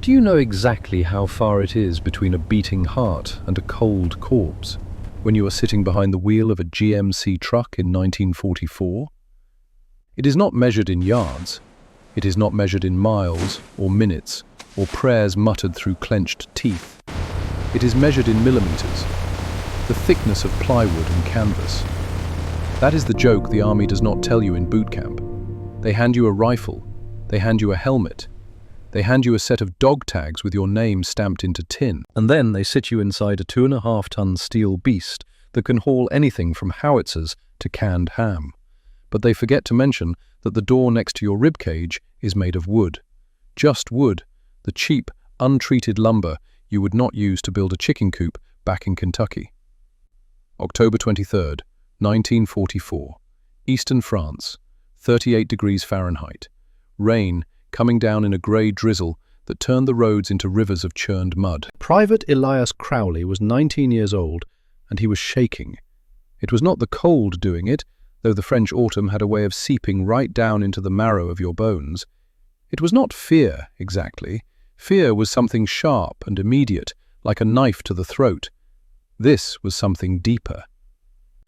Do you know exactly how far it is between a beating heart and a cold corpse when you are sitting behind the wheel of a GMC truck in 1944? It is not measured in yards. It is not measured in miles or minutes or prayers muttered through clenched teeth. It is measured in millimeters, the thickness of plywood and canvas. That is the joke the army does not tell you in boot camp. They hand you a rifle, they hand you a helmet, they hand you a set of dog tags with your name stamped into tin, and then they sit you inside a 2.5-ton steel beast that can haul anything from howitzers to canned ham. But they forget to mention that the door next to your ribcage is made of wood. Just wood, the cheap, untreated lumber you would not use to build a chicken coop back in Kentucky. October 23rd, 1944. Eastern France, 38 degrees Fahrenheit. Rain coming down in a grey drizzle that turned the roads into rivers of churned mud. Private Elias Crowley was 19 years old, and he was shaking. It was not the cold doing it, though the French autumn had a way of seeping right down into the marrow of your bones. It was not fear, exactly. Fear was something sharp and immediate, like a knife to the throat. This was something deeper.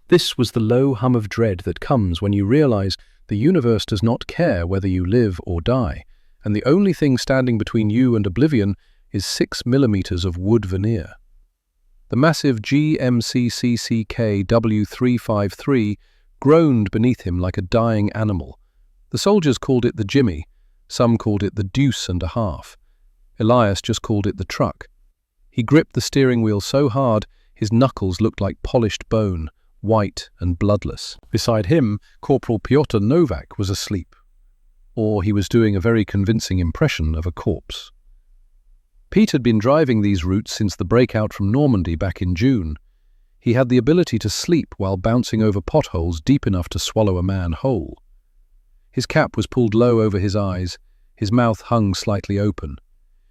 This was the low hum of dread that comes when you realize the universe does not care whether you live or die, and the only thing standing between you and oblivion is 6 millimeters of wood veneer. The massive GMCCCK W353 groaned beneath him like a dying animal. The soldiers called it the Jimmy, some called it the deuce and a half. Elias just called it the truck. He gripped the steering wheel so hard his knuckles looked like polished bone, white and bloodless. Beside him, Corporal Pyotr Novak was asleep, or he was doing a very convincing impression of a corpse. Pete had been driving these routes since the breakout from Normandy back in June. He had the ability to sleep while bouncing over potholes deep enough to swallow a man whole. His cap was pulled low over his eyes, his mouth hung slightly open.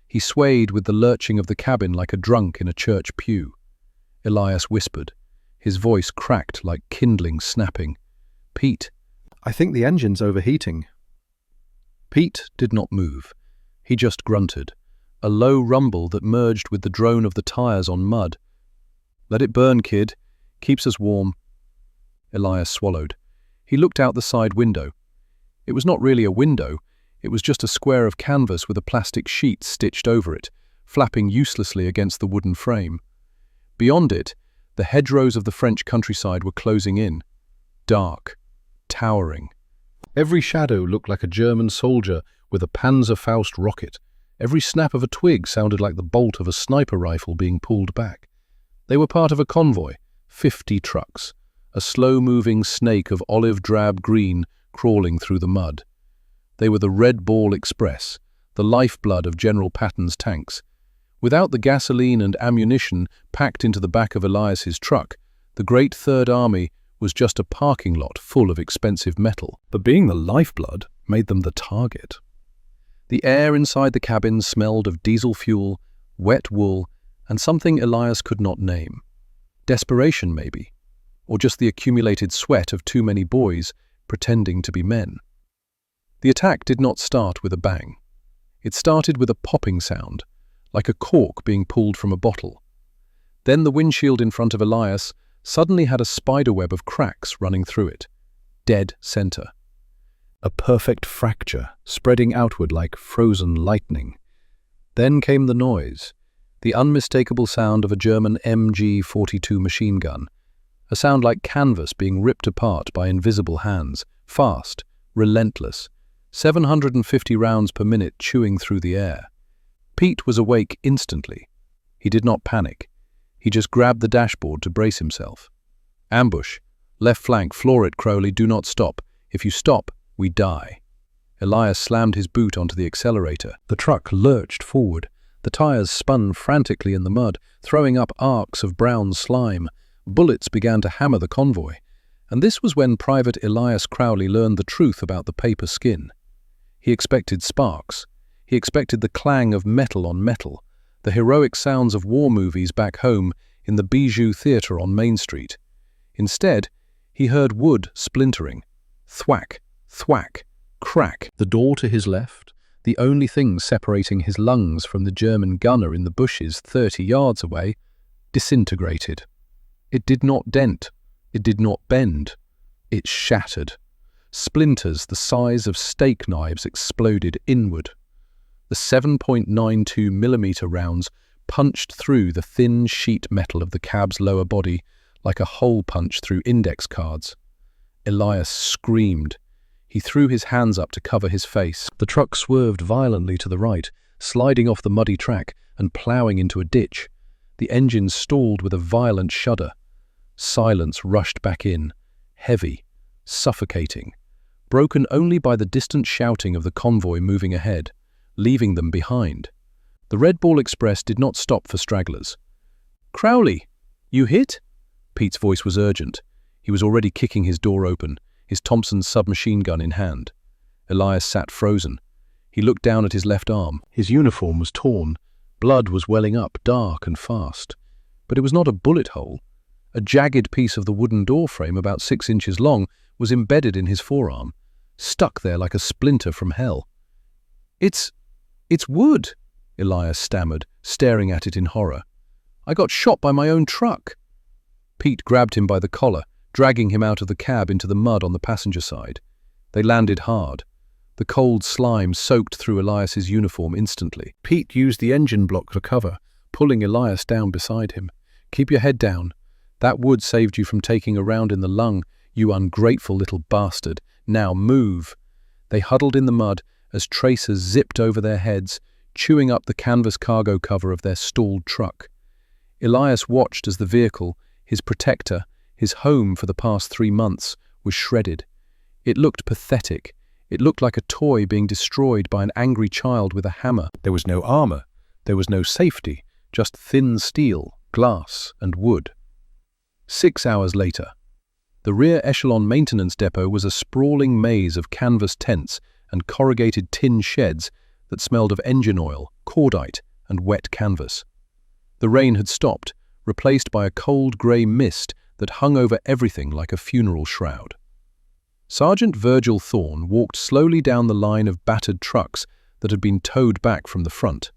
He swayed with the lurching of the cabin like a drunk in a church pew. Elias whispered. His voice cracked like kindling snapping. "Pete, I think the engine's overheating." Pete did not move. He just grunted, a low rumble that merged with the drone of the tires on mud. "Let it burn, kid. Keeps us warm." Elias swallowed. He looked out the side window. It was not really a window. It was just a square of canvas with a plastic sheet stitched over it, flapping uselessly against the wooden frame. Beyond it, the hedgerows of the French countryside were closing in, dark, towering. Every shadow looked like a German soldier with a Panzerfaust rocket. Every snap of a twig sounded like the bolt of a sniper rifle being pulled back. They were part of a convoy, 50 trucks, a slow-moving snake of olive drab green crawling through the mud. They were the Red Ball Express, the lifeblood of General Patton's tanks. Without the gasoline and ammunition packed into the back of Elias's truck, the Great Third Army was just a parking lot full of expensive metal. But being the lifeblood made them the target. The air inside the cabin smelled of diesel fuel, wet wool, and something Elias could not name. Desperation, maybe, or just the accumulated sweat of too many boys pretending to be men. The attack did not start with a bang. It started with a popping sound, like a cork being pulled from a bottle. Then the windshield in front of Elias suddenly had a spiderweb of cracks running through it, dead center. A perfect fracture, spreading outward like frozen lightning. Then came the noise, the unmistakable sound of a German MG-42 machine gun, a sound like canvas being ripped apart by invisible hands, fast, relentless, 750 rounds per minute chewing through the air. Pete was awake instantly. He did not panic. He just grabbed the dashboard to brace himself. "Ambush. Left flank, floor it, Crowley, do not stop. If you stop, we die." Elias slammed his boot onto the accelerator. The truck lurched forward. The tires spun frantically in the mud, throwing up arcs of brown slime. Bullets began to hammer the convoy. And this was when Private Elias Crowley learned the truth about the paper skin. He expected sparks. He expected the clang of metal on metal, the heroic sounds of war movies back home in the Bijou Theatre on Main Street. Instead, he heard wood splintering. Thwack, thwack, crack. The door to his left, The only thing separating his lungs from the German gunner in the bushes 30 yards away, disintegrated. It did not dent. It did not bend. It shattered. Splinters the size of steak knives exploded inward. The 7.92 millimeter rounds punched through the thin sheet metal of the cab's lower body like a hole punch through index cards. Elias screamed. He threw his hands up to cover his face. The truck swerved violently to the right, sliding off the muddy track and ploughing into a ditch. The engine stalled with a violent shudder. Silence rushed back in, heavy, suffocating, broken only by the distant shouting of the convoy moving ahead, leaving them behind. The Red Ball Express did not stop for stragglers. "Crowley, you hit?" Pete's voice was urgent. He was already kicking his door open, his Thompson's submachine gun in hand. Elias sat frozen. He looked down at his left arm. His uniform was torn. Blood was welling up, dark and fast. But it was not a bullet hole. A jagged piece of the wooden door frame, about 6 inches long, was embedded in his forearm, stuck there like a splinter from hell. It's wood," Elias stammered, staring at it in horror. "I got shot by my own truck." Pete grabbed him by the collar, dragging him out of the cab into the mud on the passenger side. They landed hard. The cold slime soaked through Elias's uniform instantly. Pete used the engine block for cover, pulling Elias down beside him. "Keep your head down. That wood saved you from taking a round in the lung, you ungrateful little bastard. Now move." They huddled in the mud as tracers zipped over their heads, chewing up the canvas cargo cover of their stalled truck. Elias watched as the vehicle, his protector, his home for the past 3 months, was shredded. It looked pathetic. It looked like a toy being destroyed by an angry child with a hammer. There was no armor. There was no safety, just thin steel, glass, and wood. 6 hours later, the rear echelon maintenance depot was a sprawling maze of canvas tents and corrugated tin sheds that smelled of engine oil, cordite, and wet canvas. The rain had stopped, replaced by a cold grey mist that hung over everything like a funeral shroud. Sergeant Virgil Thorne walked slowly down the line of battered trucks that had been towed back from the front.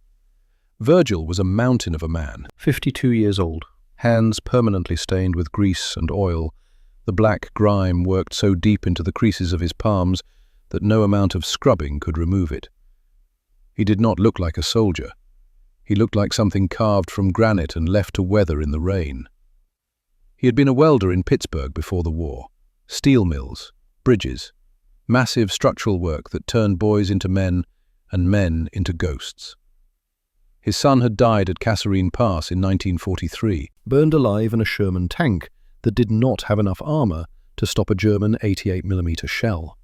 Virgil was a mountain of a man, 52 years old, hands permanently stained with grease and oil. The black grime worked so deep into the creases of his palms that no amount of scrubbing could remove it. He did not look like a soldier. He looked like something carved from granite and left to weather in the rain. He had been a welder in Pittsburgh before the war. Steel mills, bridges, massive structural work that turned boys into men and men into ghosts. His son had died at Kasserine Pass in 1943, burned alive in a Sherman tank that did not have enough armor to stop a German 88mm shell.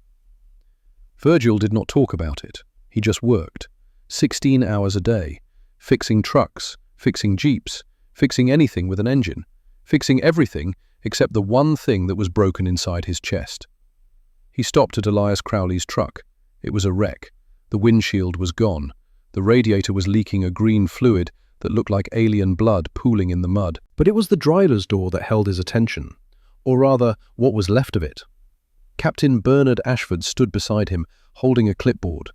Virgil did not talk about it. He just worked, 16 hours a day, fixing trucks, fixing jeeps, fixing anything with an engine, fixing everything except the one thing that was broken inside his chest. He stopped at Elias Crowley's truck. It was a wreck. The windshield was gone. The radiator was leaking a green fluid that looked like alien blood pooling in the mud. But it was the driver's door that held his attention, or rather, what was left of it. Captain Bernard Ashford stood beside him, holding a clipboard.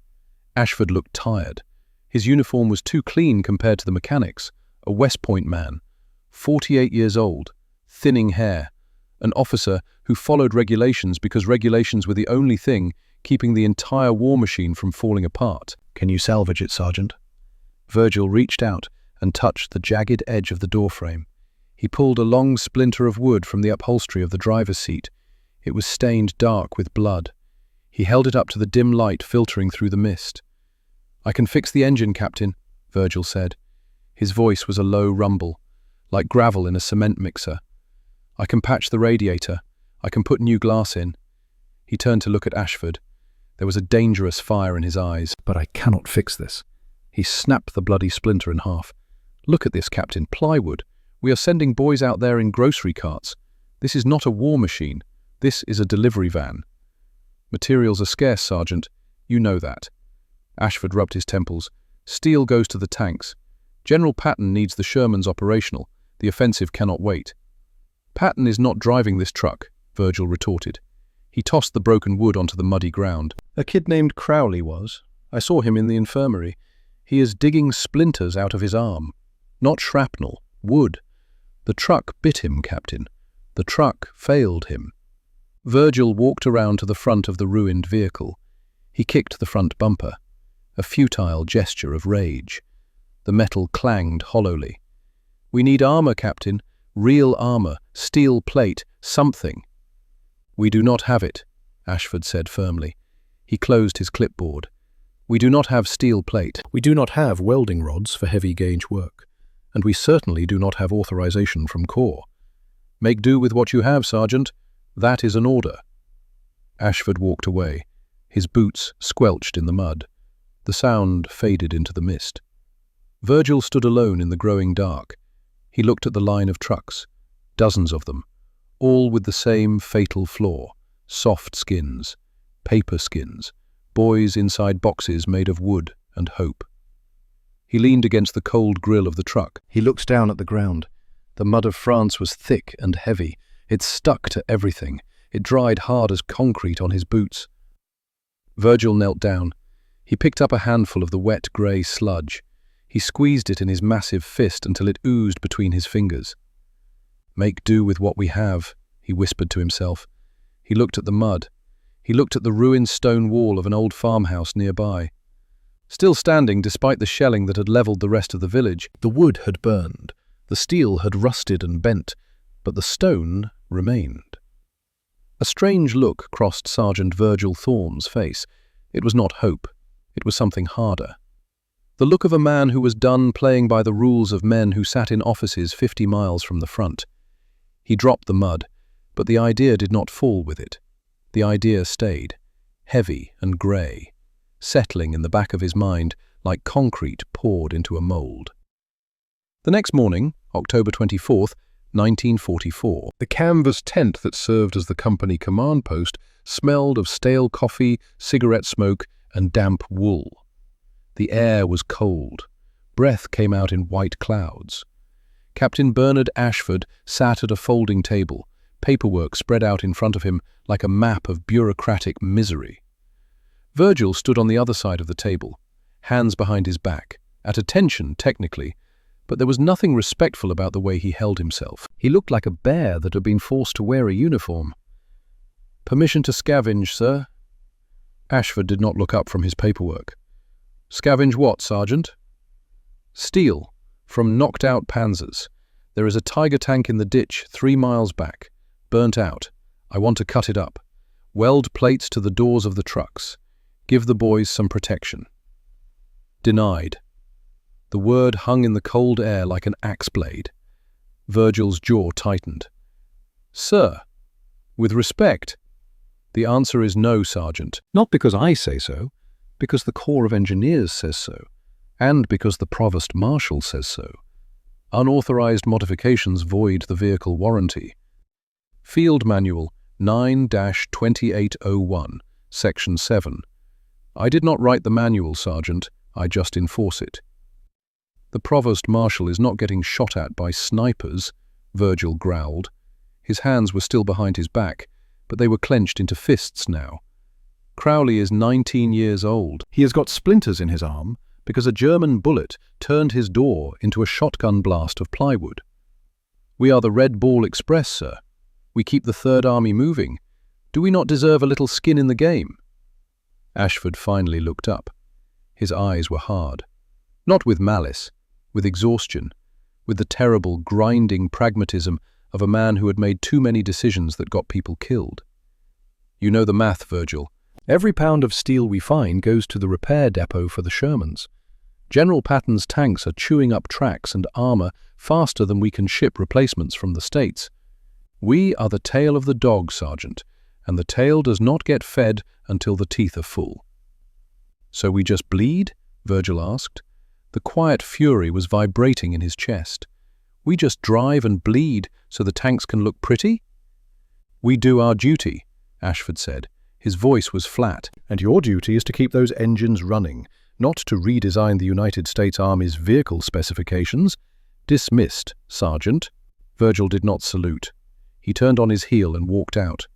Ashford looked tired. His uniform was too clean compared to the mechanics. A West Point man, 48 years old, thinning hair, an officer who followed regulations because regulations were the only thing keeping the entire war machine from falling apart. "Can you salvage it, Sergeant?" Virgil reached out and touched the jagged edge of the doorframe. He pulled a long splinter of wood from the upholstery of the driver's seat. It was stained dark with blood. He held it up to the dim light filtering through the mist. "I can fix the engine, Captain," Virgil said. His voice was a low rumble, like gravel in a cement mixer. "I can patch the radiator. I can put new glass in." He turned to look at Ashford. There was a dangerous fire in his eyes. "But I cannot fix this." He snapped the bloody splinter in half. "Look at this, Captain. Plywood. We are sending boys out there in grocery carts. This is not a war machine. This is a delivery van." "Materials are scarce, Sergeant. You know that." Ashford rubbed his temples. "Steel goes to the tanks. General Patton needs the Shermans operational. The offensive cannot wait." "Patton is not driving this truck," Virgil retorted. He tossed the broken wood onto the muddy ground. "A kid named Crowley was. I saw him in the infirmary. He is digging splinters out of his arm. Not shrapnel, wood. The truck bit him, Captain. The truck failed him." Virgil walked around to the front of the ruined vehicle. He kicked the front bumper, a futile gesture of rage. The metal clanged hollowly. "We need armor, Captain. Real armor, steel plate, something." "We do not have it," Ashford said firmly. He closed his clipboard. "We do not have steel plate. We do not have welding rods for heavy gauge work. And we certainly do not have authorization from Corps. Make do with what you have, Sergeant. That is an order." Ashford walked away. His boots squelched in the mud. The sound faded into the mist. Virgil stood alone in the growing dark. He looked at the line of trucks, dozens of them, all with the same fatal flaw: soft skins, paper skins, boys inside boxes made of wood and hope. He leaned against the cold grill of the truck. He looked down at the ground. The mud of France was thick and heavy. It stuck to everything. It dried hard as concrete on his boots. Virgil knelt down. He picked up a handful of the wet grey sludge. He squeezed it in his massive fist until it oozed between his fingers. "Make do with what we have," he whispered to himself. He looked at the mud. He looked at the ruined stone wall of an old farmhouse nearby. Still standing despite the shelling that had levelled the rest of the village, the wood had burned, the steel had rusted and bent, but the stone remained. A strange look crossed Sergeant Virgil Thorne's face. It was not hope. It was something harder. The look of a man who was done playing by the rules of men who sat in offices 50 miles from the front. He dropped the mud, but the idea did not fall with it. The idea stayed, heavy and grey, settling in the back of his mind like concrete poured into a mould. The next morning, October 24th, 1944, the canvas tent that served as the company command post smelled of stale coffee, cigarette smoke, and damp wool. The air was cold. Breath came out in white clouds. Captain Bernard Ashford sat at a folding table, paperwork spread out in front of him like a map of bureaucratic misery. Virgil stood on the other side of the table, hands behind his back, at attention technically, but there was nothing respectful about the way he held himself. He looked like a bear that had been forced to wear a uniform. "Permission to scavenge, sir?" Ashford did not look up from his paperwork. "Scavenge what, Sergeant?" "Steel, from knocked-out panzers. There is a Tiger tank in the ditch 3 miles back, burnt out. I want to cut it up. Weld plates to the doors of the trucks. Give the boys some protection." Denied. The word hung in the cold air like an axe blade. Virgil's jaw tightened. "Sir, with respect." "The answer is no, Sergeant. Not because I say so, because the Corps of Engineers says so, and because the Provost Marshal says so. Unauthorized modifications void the vehicle warranty. Field Manual 9-2801, Section 7. I did not write the manual, Sergeant. I just enforce it." "The Provost Marshal is not getting shot at by snipers," Virgil growled. His hands were still behind his back, but they were clenched into fists now. "Crowley is 19 years old. He has got splinters in his arm because a German bullet turned his door into a shotgun blast of plywood. We are the Red Ball Express, sir. We keep the Third Army moving. Do we not deserve a little skin in the game?" Ashford finally looked up. His eyes were hard. Not with malice, with exhaustion, with the terrible, grinding pragmatism of a man who had made too many decisions that got people killed. "You know the math, Virgil. Every pound of steel we find goes to the repair depot for the Shermans. General Patton's tanks are chewing up tracks and armor faster than we can ship replacements from the States. We are the tail of the dog, Sergeant, and the tail does not get fed until the teeth are full." "So we just bleed?" Virgil asked. The quiet fury was vibrating in his chest. "We just drive and bleed so the tanks can look pretty?" "We do our duty," Ashford said. His voice was flat. "And your duty is to keep those engines running, not to redesign the United States Army's vehicle specifications." "Dismissed, Sergeant." Virgil did not salute. He turned on his heel and walked out.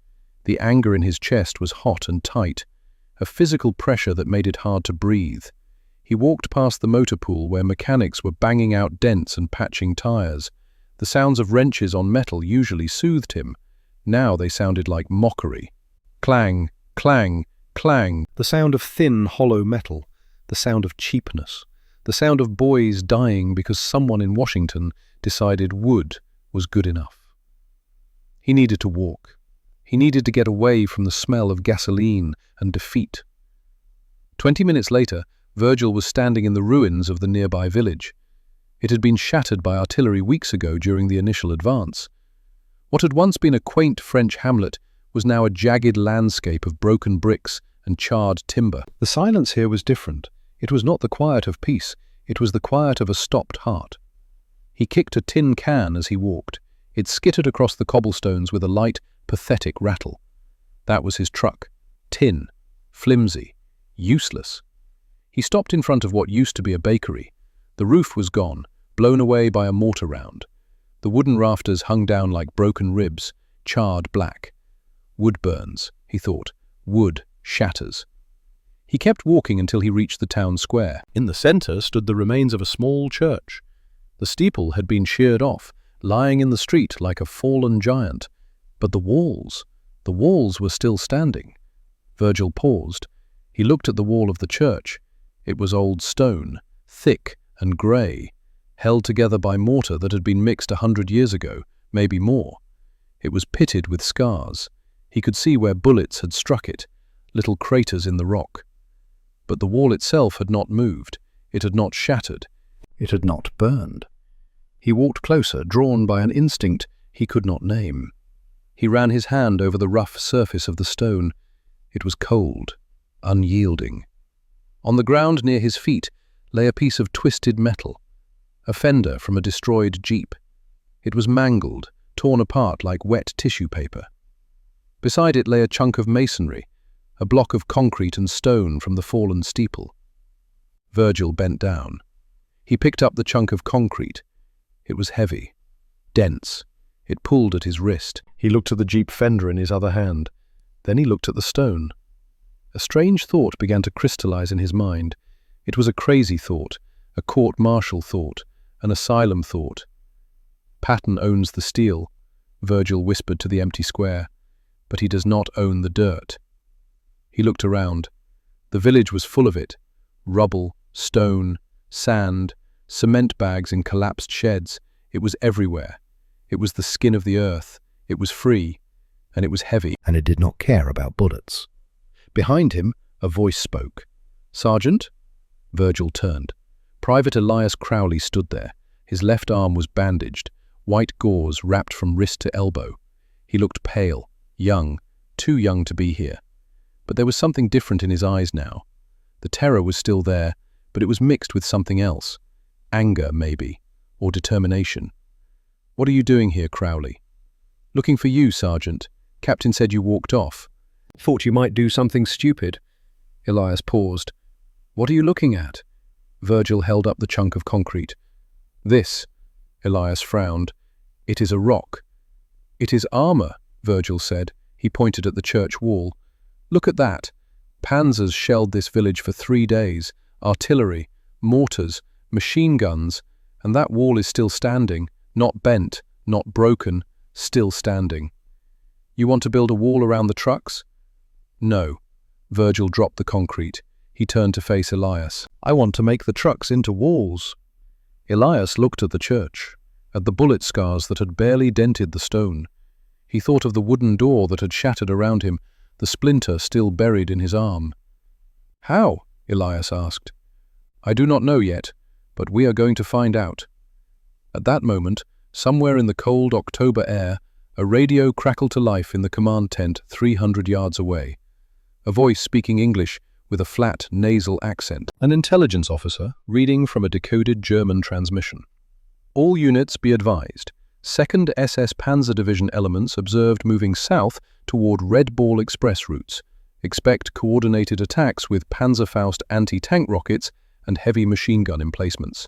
The anger in his chest was hot and tight. a physical pressure that made it hard to breathe. He walked past the motor pool where mechanics were banging out dents and patching tires. The sounds of wrenches on metal usually soothed him. Now they sounded like mockery. Clang, clang, clang. The sound of thin, hollow metal. The sound of cheapness. The sound of boys dying because someone in Washington decided wood was good enough. He needed to walk. He needed to get away from the smell of gasoline and defeat. 20 minutes later, Virgil was standing in the ruins of the nearby village. It had been shattered by artillery weeks ago during the initial advance. What had once been a quaint French hamlet was now a jagged landscape of broken bricks and charred timber. The silence here was different. It was not the quiet of peace, it was the quiet of a stopped heart. He kicked a tin can as he walked. It skittered across the cobblestones with a light, pathetic rattle. That was his truck. Tin. Flimsy. Useless. He stopped in front of what used to be a bakery. The roof was gone, blown away by a mortar round. The wooden rafters hung down like broken ribs, charred black. Wood burns, he thought. Wood shatters. He kept walking until he reached the town square. In the center stood the remains of a small church. The steeple had been sheared off, lying in the street like a fallen giant. But the walls were still standing. Virgil paused. He looked at the wall of the church. It was old stone, thick and grey, held together by mortar that had been mixed 100 years ago, maybe more. It was pitted with scars. He could see where bullets had struck it, little craters in the rock. But the wall itself had not moved. It had not shattered. It had not burned. He walked closer, drawn by an instinct he could not name. He ran his hand over the rough surface of the stone. It was cold, unyielding. On the ground near his feet lay a piece of twisted metal, a fender from a destroyed Jeep. It was mangled, torn apart like wet tissue paper. Beside it lay a chunk of masonry, a block of concrete and stone from the fallen steeple. Virgil bent down. He picked up the chunk of concrete. It was heavy, dense. It pulled at his wrist. He looked at the Jeep fender in his other hand. Then he looked at the stone. A strange thought began to crystallize in his mind. It was a crazy thought, a court-martial thought, an asylum thought. Patton owns the steel, Virgil whispered to the empty square, but he does not own the dirt. He looked around. The village was full of it. Rubble, stone, sand, cement bags in collapsed sheds. It was everywhere. It was the skin of the earth. It was free, and it was heavy. And it did not care about bullets. Behind him, a voice spoke. "Sergeant?" Virgil turned. Private Elias Crowley stood there. His left arm was bandaged, white gauze wrapped from wrist to elbow. He looked pale, young, too young to be here. But there was something different in his eyes now. The terror was still there, but it was mixed with something else. Anger, maybe, or determination. "What are you doing here, Crowley?" "Looking for you, Sergeant. Captain said you walked off." "Thought you might do something stupid." Elias paused. "What are you looking at?" Virgil held up the chunk of concrete. "This," Elias frowned. "It is a rock." "It is armor," Virgil said. He pointed at the church wall. "Look at that. Panzers shelled this village for 3 days. Artillery, mortars, machine guns, and that wall is still standing, not bent, not broken, still standing. You want to build a wall around the trucks?" "No." Virgil dropped the concrete. He turned to face Elias. "I want to make the trucks into walls." Elias looked at the church, at the bullet scars that had barely dented the stone. He thought of the wooden door that had shattered around him, the splinter still buried in his arm. "How?" Elias asked. "I do not know yet, but we are going to find out." At that moment, somewhere in the cold October air, a radio crackled to life in the command tent 300 yards away. A voice speaking English with a flat, nasal accent. An intelligence officer reading from a decoded German transmission. "All units be advised. 2nd SS Panzer Division elements observed moving south toward Red Ball Express routes. Expect coordinated attacks with Panzerfaust anti-tank rockets and heavy machine gun emplacements.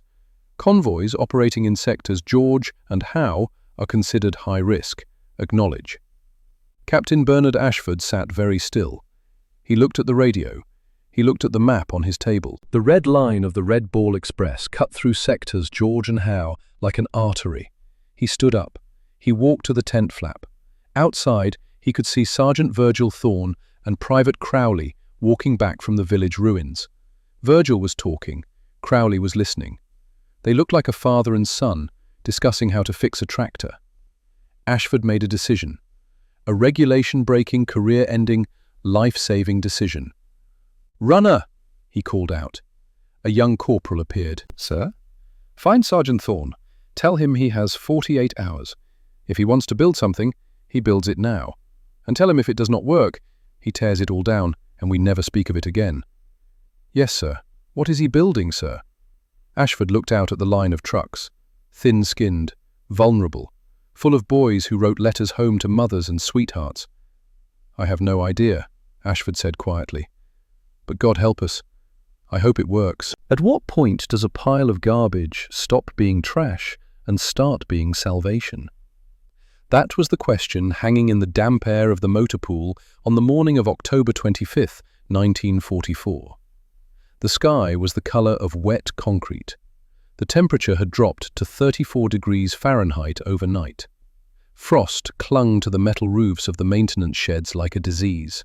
Convoys operating in sectors George and Howe are considered high risk. Acknowledge." Captain Bernard Ashford sat very still. He looked at the radio. He looked at the map on his table. The red line of the Red Ball Express cut through sectors George and Howe like an artery. He stood up. He walked to the tent flap. Outside, he could see Sergeant Virgil Thorne and Private Crowley walking back from the village ruins. Virgil was talking. Crowley was listening. They looked like a father and son, discussing how to fix a tractor. Ashford made a decision. A regulation-breaking, career-ending, life-saving decision. "Runner!" he called out. A young corporal appeared. "Sir?" "Find Sergeant Thorne. Tell him he has 48 hours. If he wants to build something, he builds it now. And tell him if it does not work, he tears it all down, and we never speak of it again." "Yes, sir. What is he building, sir?" Ashford looked out at the line of trucks, thin-skinned, vulnerable, full of boys who wrote letters home to mothers and sweethearts. "I have no idea," Ashford said quietly. "But God help us. I hope it works." At what point does a pile of garbage stop being trash and start being salvation? That was the question hanging in the damp air of the motor pool on the morning of October 25th, 1944. The sky was the color of wet concrete. The temperature had dropped to 34 degrees Fahrenheit overnight. Frost clung to the metal roofs of the maintenance sheds like a disease.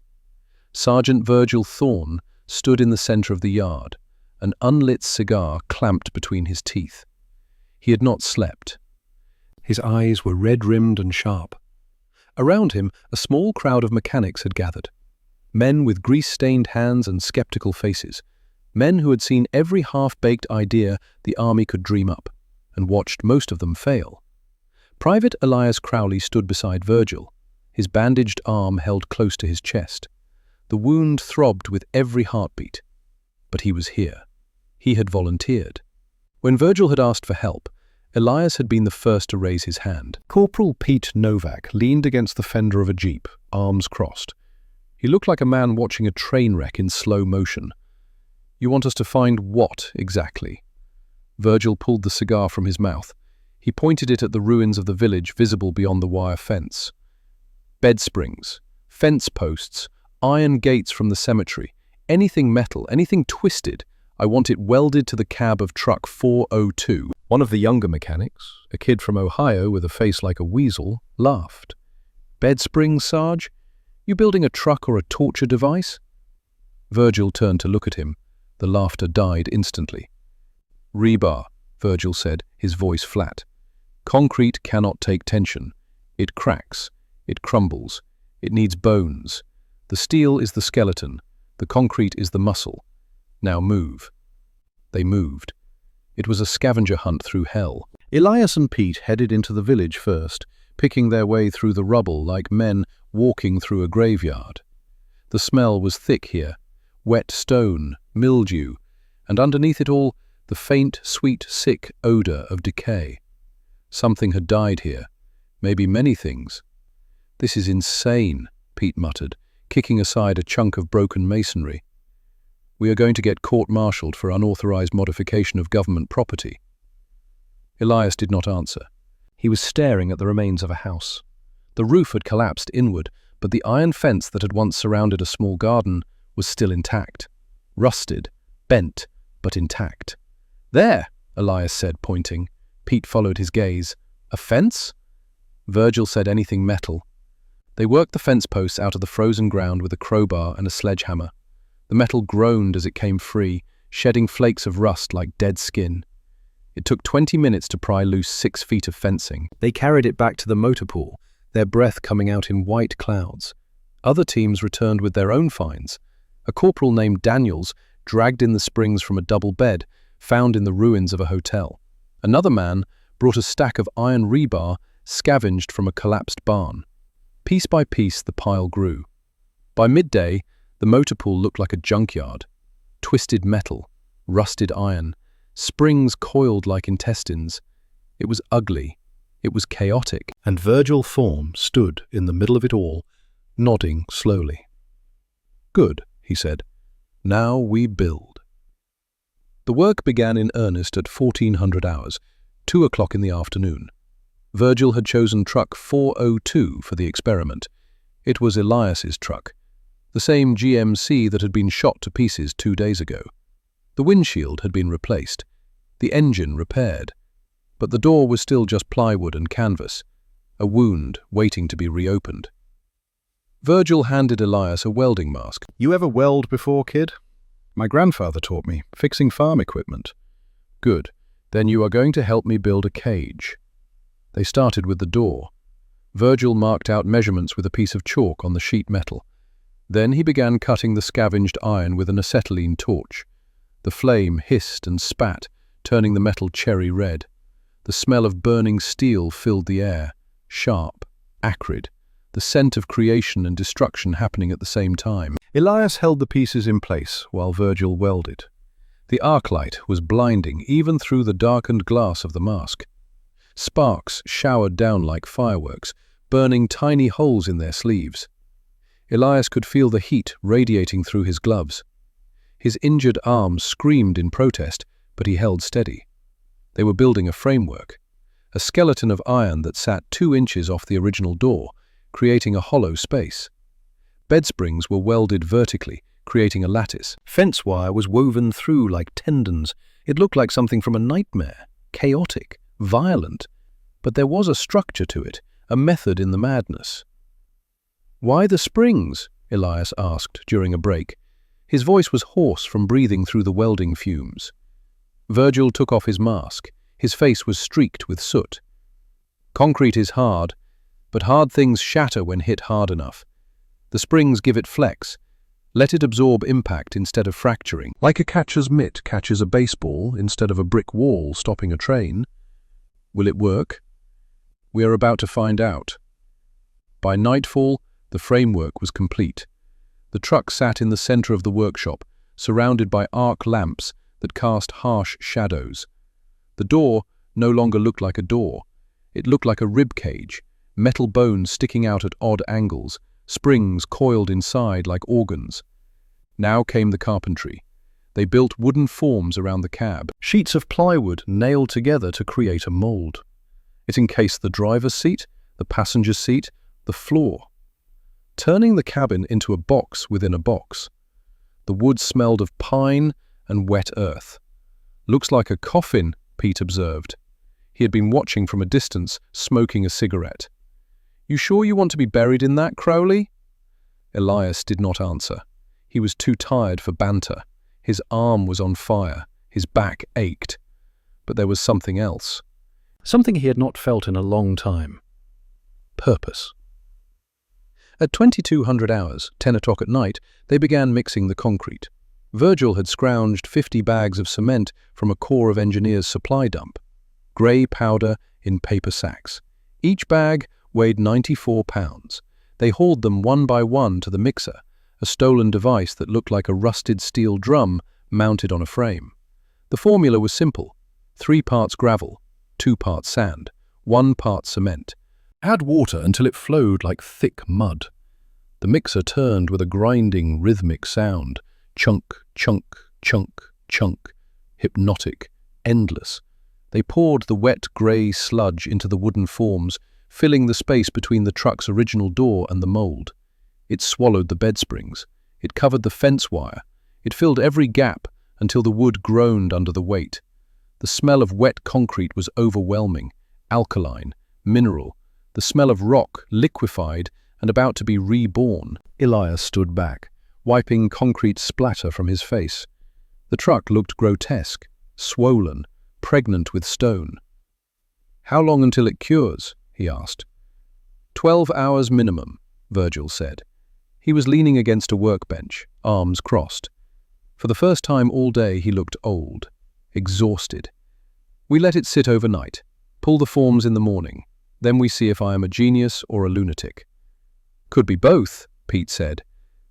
Sergeant Virgil Thorne stood in the center of the yard, an unlit cigar clamped between his teeth. He had not slept. His eyes were red-rimmed and sharp. Around him, a small crowd of mechanics had gathered. Men with grease-stained hands and skeptical faces. Men who had seen every half-baked idea the army could dream up, and watched most of them fail. Private Elias Crowley stood beside Virgil, his bandaged arm held close to his chest. The wound throbbed with every heartbeat. But he was here. He had volunteered. When Virgil had asked for help, Elias had been the first to raise his hand. Corporal Pete Novak leaned against the fender of a jeep, arms crossed. He looked like a man watching a train wreck in slow motion. "You want us to find what, exactly?" Virgil pulled the cigar from his mouth. He pointed it at the ruins of the village visible beyond the wire fence. "Bed springs, fence posts, iron gates from the cemetery, anything metal, anything twisted. I want it welded to the cab of truck 402. One of the younger mechanics, a kid from Ohio with a face like a weasel, laughed. "Bed springs, Sarge? You building a truck or a torture device?" Virgil turned to look at him. The laughter died instantly. "Rebar," Virgil said, his voice flat. "Concrete cannot take tension. It cracks. It crumbles. It needs bones. The steel is the skeleton. The concrete is the muscle. Now move." They moved. It was a scavenger hunt through hell. Elias and Pete headed into the village first, picking their way through the rubble like men walking through a graveyard. The smell was thick here, wet stone, mildew, and underneath it all, the faint, sweet, sick odor of decay. Something had died here, maybe many things. "This is insane," Pete muttered, kicking aside a chunk of broken masonry. "We are going to get court-martialed for unauthorized modification of government property." Elias did not answer. He was staring at the remains of a house. The roof had collapsed inward, but the iron fence that had once surrounded a small garden was still intact. Rusted, bent, but intact. "There," Elias said, pointing. Pete followed his gaze. "A fence?" Virgil said anything metal. They worked the fence posts out of the frozen ground with a crowbar and a sledgehammer. The metal groaned as it came free, shedding flakes of rust like dead skin. It took 20 minutes to pry loose 6 feet of fencing. They carried it back to the motor pool, their breath coming out in white clouds. Other teams returned with their own finds. A corporal named Daniels dragged in the springs from a double bed found in the ruins of a hotel. Another man brought a stack of iron rebar scavenged from a collapsed barn. Piece by piece, the pile grew. By midday, the motor pool looked like a junkyard. Twisted metal, rusted iron, springs coiled like intestines. It was ugly. It was chaotic. And Virgil Thorne stood in the middle of it all, nodding slowly. "Good," he said. "Now we build." The work began in earnest at 1400 hours, 2 o'clock in the afternoon. Virgil had chosen truck 402 for the experiment. It was Elias's truck. the same GMC that had been shot to pieces 2 days ago. The windshield had been replaced, the engine repaired, but the door was still just plywood and canvas, a wound waiting to be reopened. Virgil handed Elias a welding mask. You ever weld before, kid? My grandfather taught me, fixing farm equipment. Good. Then you are going to help me build a cage. They started with the door. Virgil marked out measurements with a piece of chalk on the sheet metal. Then he began cutting the scavenged iron with an acetylene torch. The flame hissed and spat, turning the metal cherry red. The smell of burning steel filled the air, sharp, acrid, the scent of creation and destruction happening at the same time. Elias held the pieces in place while Virgil welded. The arc light was blinding even through the darkened glass of the mask. Sparks showered down like fireworks, burning tiny holes in their sleeves. Elias could feel the heat radiating through his gloves. His injured arms screamed in protest, but he held steady. They were building a framework, a skeleton of iron that sat 2 inches off the original door, creating a hollow space. Bed springs were welded vertically, creating a lattice. Fence wire was woven through like tendons. It looked like something from a nightmare, chaotic, violent. But there was a structure to it, a method in the madness. "Why the springs?" Elias asked during a break. His voice was hoarse from breathing through the welding fumes. Virgil took off his mask. His face was streaked with soot. "Concrete is hard, but hard things shatter when hit hard enough. The springs give it flex. Let it absorb impact instead of fracturing. Like a catcher's mitt catches a baseball instead of a brick wall stopping a train. Will it work? We are about to find out." By nightfall, the framework was complete. The truck sat in the center of the workshop, surrounded by arc lamps that cast harsh shadows. The door no longer looked like a door. It looked like a rib cage, metal bones sticking out at odd angles, springs coiled inside like organs. Now came the carpentry. They built wooden forms around the cab, sheets of plywood nailed together to create a mold. It encased the driver's seat, the passenger's seat, the floor, turning the cabin into a box within a box. The wood smelled of pine and wet earth. "Looks like a coffin," Pete observed. He had been watching from a distance, smoking a cigarette. "You sure you want to be buried in that, Crowley?" Elias did not answer. He was too tired for banter. His arm was on fire. His back ached. But there was something else. Something he had not felt in a long time. Purpose. At 2200 hours, 10 o'clock at night, they began mixing the concrete. Virgil had scrounged 50 bags of cement from a Corps of Engineers supply dump. Grey powder in paper sacks. Each bag weighed 94 pounds. They hauled them one by one to the mixer, a stolen device that looked like a rusted steel drum mounted on a frame. The formula was simple: 3 parts gravel, 2 parts sand, 1 part cement. Add water until it flowed like thick mud. The mixer turned with a grinding, rhythmic sound. Chunk, chunk, chunk, chunk. Hypnotic, endless. They poured the wet grey sludge into the wooden forms, filling the space between the truck's original door and the mold. It swallowed the bed springs. It covered the fence wire. It filled every gap until the wood groaned under the weight. The smell of wet concrete was overwhelming, alkaline, mineral. The smell of rock, liquefied and about to be reborn. Elias stood back, wiping concrete splatter from his face. The truck looked grotesque, swollen, pregnant with stone. "How long until it cures?" he asked. 12 hours minimum, Virgil said. He was leaning against a workbench, arms crossed. For the first time all day he looked old, exhausted. "We let it sit overnight, pull the forms in the morning. Then we see if I am a genius or a lunatic." "Could be both," Pete said.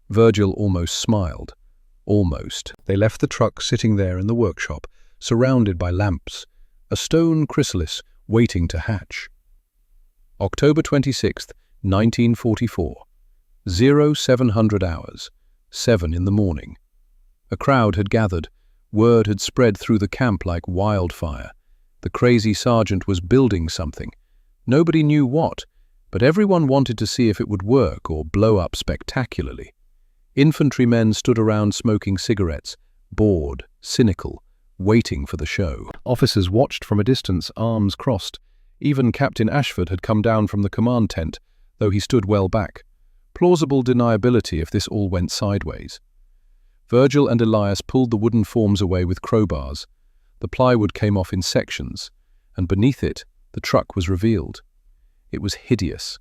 Virgil almost smiled. Almost. They left the truck sitting there in the workshop, surrounded by lamps, a stone chrysalis waiting to hatch. October 26th, 1944. 0700 hours, 7 in the morning. A crowd had gathered. Word had spread through the camp like wildfire. The crazy sergeant was building something. Nobody knew what, but everyone wanted to see if it would work or blow up spectacularly. Infantrymen stood around smoking cigarettes, bored, cynical, waiting for the show. Officers watched from a distance, arms crossed. Even Captain Ashford had come down from the command tent, though he stood well back. Plausible deniability if this all went sideways. Virgil and Elias pulled the wooden forms away with crowbars. The plywood came off in sections, and beneath it, the truck was revealed. It was hideous.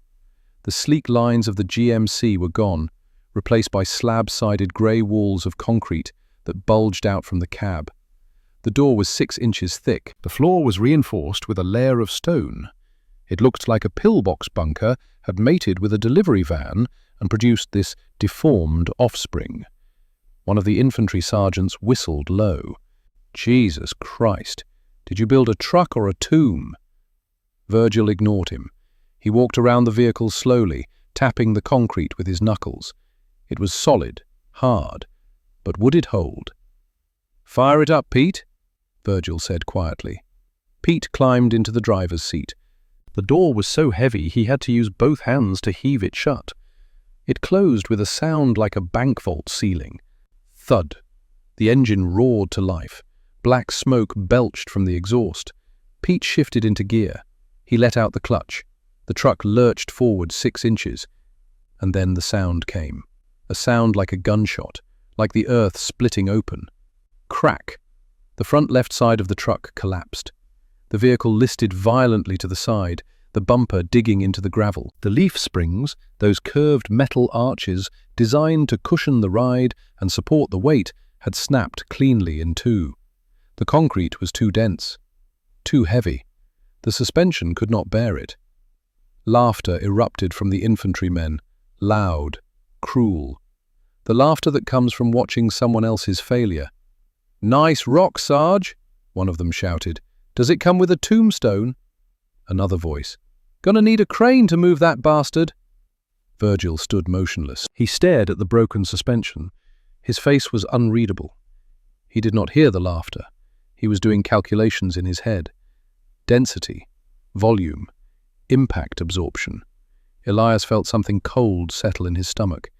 The sleek lines of the GMC were gone, replaced by slab-sided grey walls of concrete that bulged out from the cab. The door was 6 inches thick. The floor was reinforced with a layer of stone. It looked like a pillbox bunker had mated with a delivery van and produced this deformed offspring. One of the infantry sergeants whistled low. "Jesus Christ, did you build a truck or a tomb?" Virgil ignored him. He walked around the vehicle slowly, tapping the concrete with his knuckles. It was solid, hard, but would it hold? "Fire it up, Pete," Virgil said quietly. Pete climbed into the driver's seat. The door was so heavy he had to use both hands to heave it shut. It closed with a sound like a bank vault ceiling. Thud. The engine roared to life. Black smoke belched from the exhaust. Pete shifted into gear. He let out the clutch. The truck lurched forward 6 inches. And then the sound came. A sound like a gunshot, like the earth splitting open. Crack! The front left side of the truck collapsed. The vehicle listed violently to the side, the bumper digging into the gravel. The leaf springs, those curved metal arches designed to cushion the ride and support the weight, had snapped cleanly in two. The concrete was too dense, too heavy. The suspension could not bear it. Laughter erupted from the infantrymen, loud, cruel. The laughter that comes from watching someone else's failure. "Nice rock, Sarge," one of them shouted. "Does it come with a tombstone?" Another voice. "Gonna need a crane to move that bastard." Virgil stood motionless. He stared at the broken suspension. His face was unreadable. He did not hear the laughter. He was doing calculations in his head. Density, volume, impact absorption. Elias felt something cold settle in his stomach.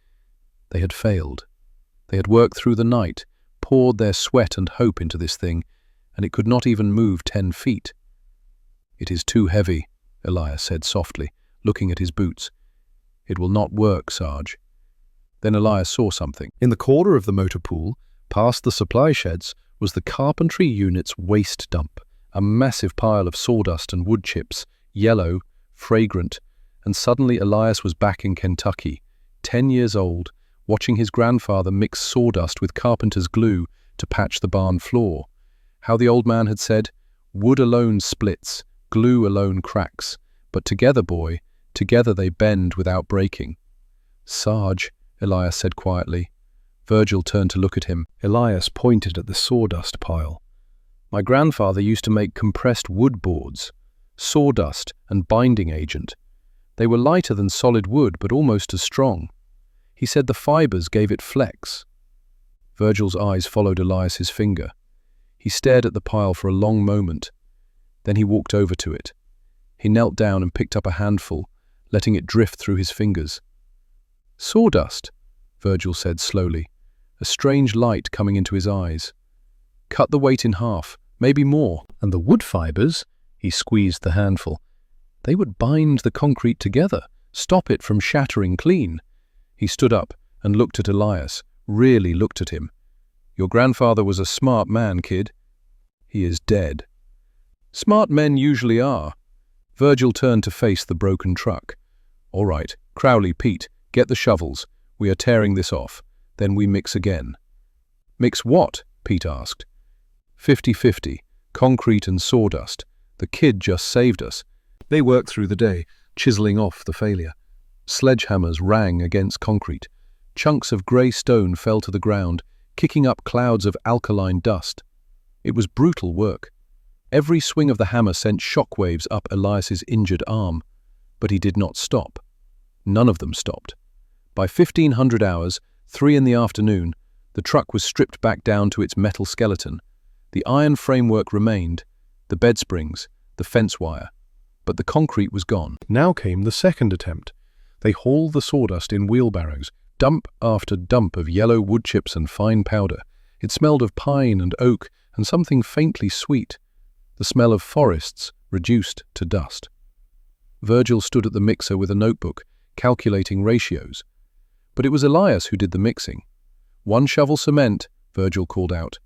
They had failed. They had worked through the night, poured their sweat and hope into this thing, and it could not even move 10 feet. "It is too heavy," Elias said softly, looking at his boots. "It will not work, Sarge." Then Elias saw something. In the corner of the motor pool, past the supply sheds, was the carpentry unit's waste dump, a massive pile of sawdust and wood chips, yellow, fragrant, and suddenly Elias was back in Kentucky, 10 years old, watching his grandfather mix sawdust with carpenter's glue to patch the barn floor. How the old man had said, "Wood alone splits, glue alone cracks, but together, boy, together they bend without breaking." "Sarge," Elias said quietly. Virgil turned to look at him. Elias pointed at the sawdust pile. "My grandfather used to make compressed wood boards, sawdust and binding agent. They were lighter than solid wood, but almost as strong. He said the fibers gave it flex." Virgil's eyes followed Elias's finger. He stared at the pile for a long moment. Then he walked over to it. He knelt down and picked up a handful, letting it drift through his fingers. "Sawdust," Virgil said slowly, a strange light coming into his eyes. "Cut the weight in half, maybe more. And the wood fibers," he squeezed the handful, "they would bind the concrete together, stop it from shattering clean." He stood up and looked at Elias, really looked at him. "Your grandfather was a smart man, kid." "He is dead." "Smart men usually are." Virgil turned to face the broken truck. "All right, Crowley, Pete, get the shovels. We are tearing this off. Then we mix again." "Mix what?" Pete asked. 50-50, concrete and sawdust. The kid just saved us." They worked through the day, chiseling off the failure. Sledgehammers rang against concrete. Chunks of grey stone fell to the ground, kicking up clouds of alkaline dust. It was brutal work. Every swing of the hammer sent shockwaves up Elias's injured arm. But he did not stop. None of them stopped. By 1500 hours, 3 in the afternoon, the truck was stripped back down to its metal skeleton. The iron framework remained, the bed springs, the fence wire. But the concrete was gone. Now came the second attempt. They hauled the sawdust in wheelbarrows, Dump after dump of yellow wood chips and fine powder. It smelled of pine and oak and something faintly sweet. The smell of forests reduced to dust. Virgil stood at the mixer with a notebook, calculating ratios. But it was Elias who did the mixing. 1 shovel cement, Virgil called out.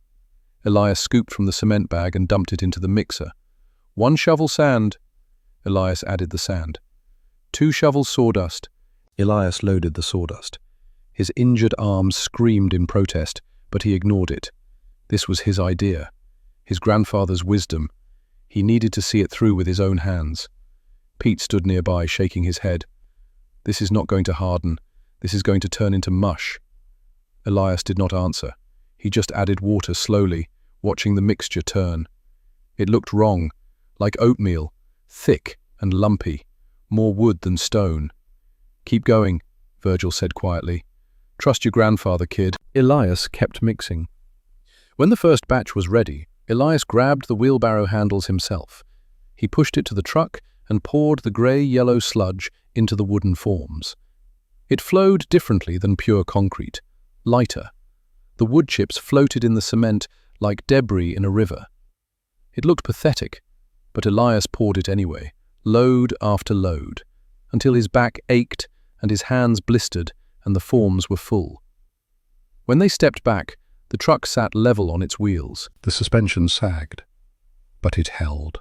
Elias scooped from the cement bag and dumped it into the mixer. 1 shovel sand. Elias added the sand. 2 shovels sawdust. Elias loaded the sawdust. His injured arms screamed in protest, but he ignored it. This was his idea, his grandfather's wisdom. He needed to see it through with his own hands. Pete stood nearby, shaking his head. This is not going to harden. This is going to turn into mush. Elias did not answer. He just added water slowly, watching the mixture turn. It looked wrong, like oatmeal, thick and lumpy, more wood than stone. Keep going, Virgil said quietly. Trust your grandfather, kid. Elias kept mixing. When the first batch was ready, Elias grabbed the wheelbarrow handles himself. He pushed it to the truck and poured the grey-yellow sludge into the wooden forms. It flowed differently than pure concrete, lighter. The wood chips floated in the cement like debris in a river. It looked pathetic, but Elias poured it anyway, load after load, until his back ached and his hands blistered and the forms were full. When they stepped back, the truck sat level on its wheels. The suspension sagged, but it held.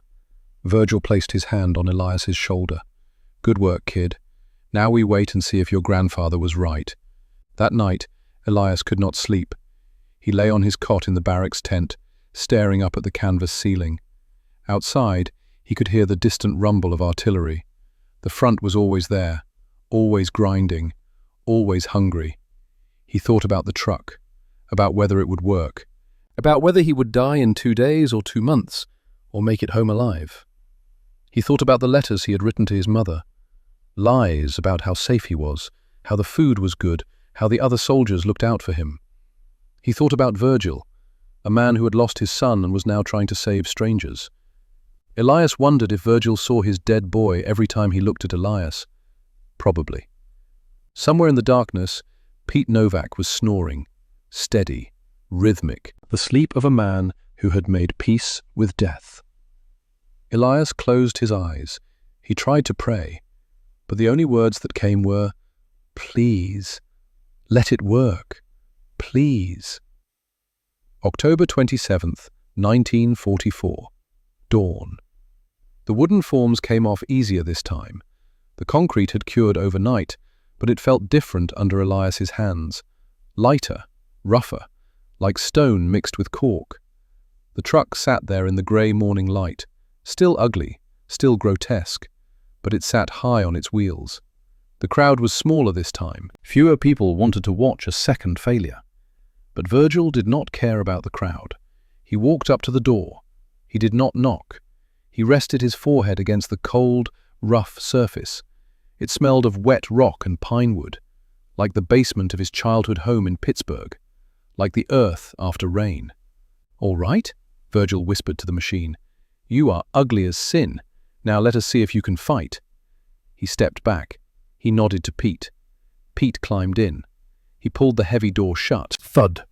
Virgil placed his hand on Elias's shoulder. Good work, kid. Now we wait and see if your grandfather was right. That night, Elias could not sleep. He lay on his cot in the barracks tent, staring up at the canvas ceiling. Outside, he could hear the distant rumble of artillery. The front was always there, always grinding, always hungry. He thought about the truck, about whether it would work, about whether he would die in 2 days or 2 months, or make it home alive. He thought about the letters he had written to his mother, lies about how safe he was, how the food was good, how the other soldiers looked out for him. He thought about Virgil, a man who had lost his son and was now trying to save strangers. Elias wondered if Virgil saw his dead boy every time he looked at Elias. Probably. Somewhere in the darkness, Pete Novak was snoring, steady, rhythmic, the sleep of a man who had made peace with death. Elias closed his eyes. He tried to pray, but the only words that came were, "Please, let it work, please." October 27th, 1944. Dawn. The wooden forms came off easier this time. The concrete had cured overnight, but it felt different under Elias's hands. Lighter, rougher, like stone mixed with cork. The truck sat there in the grey morning light, still ugly, still grotesque, but it sat high on its wheels. The crowd was smaller this time. Fewer people wanted to watch a second failure. But Virgil did not care about the crowd. He walked up to the door. He did not knock. He rested his forehead against the cold, rough surface. It smelled of wet rock and pine wood, like the basement of his childhood home in Pittsburgh, like the earth after rain. "All right," Virgil whispered to the machine. "You are ugly as sin. Now let us see if you can fight." He stepped back. He nodded to Pete. Pete climbed in. He pulled the heavy door shut. Thud!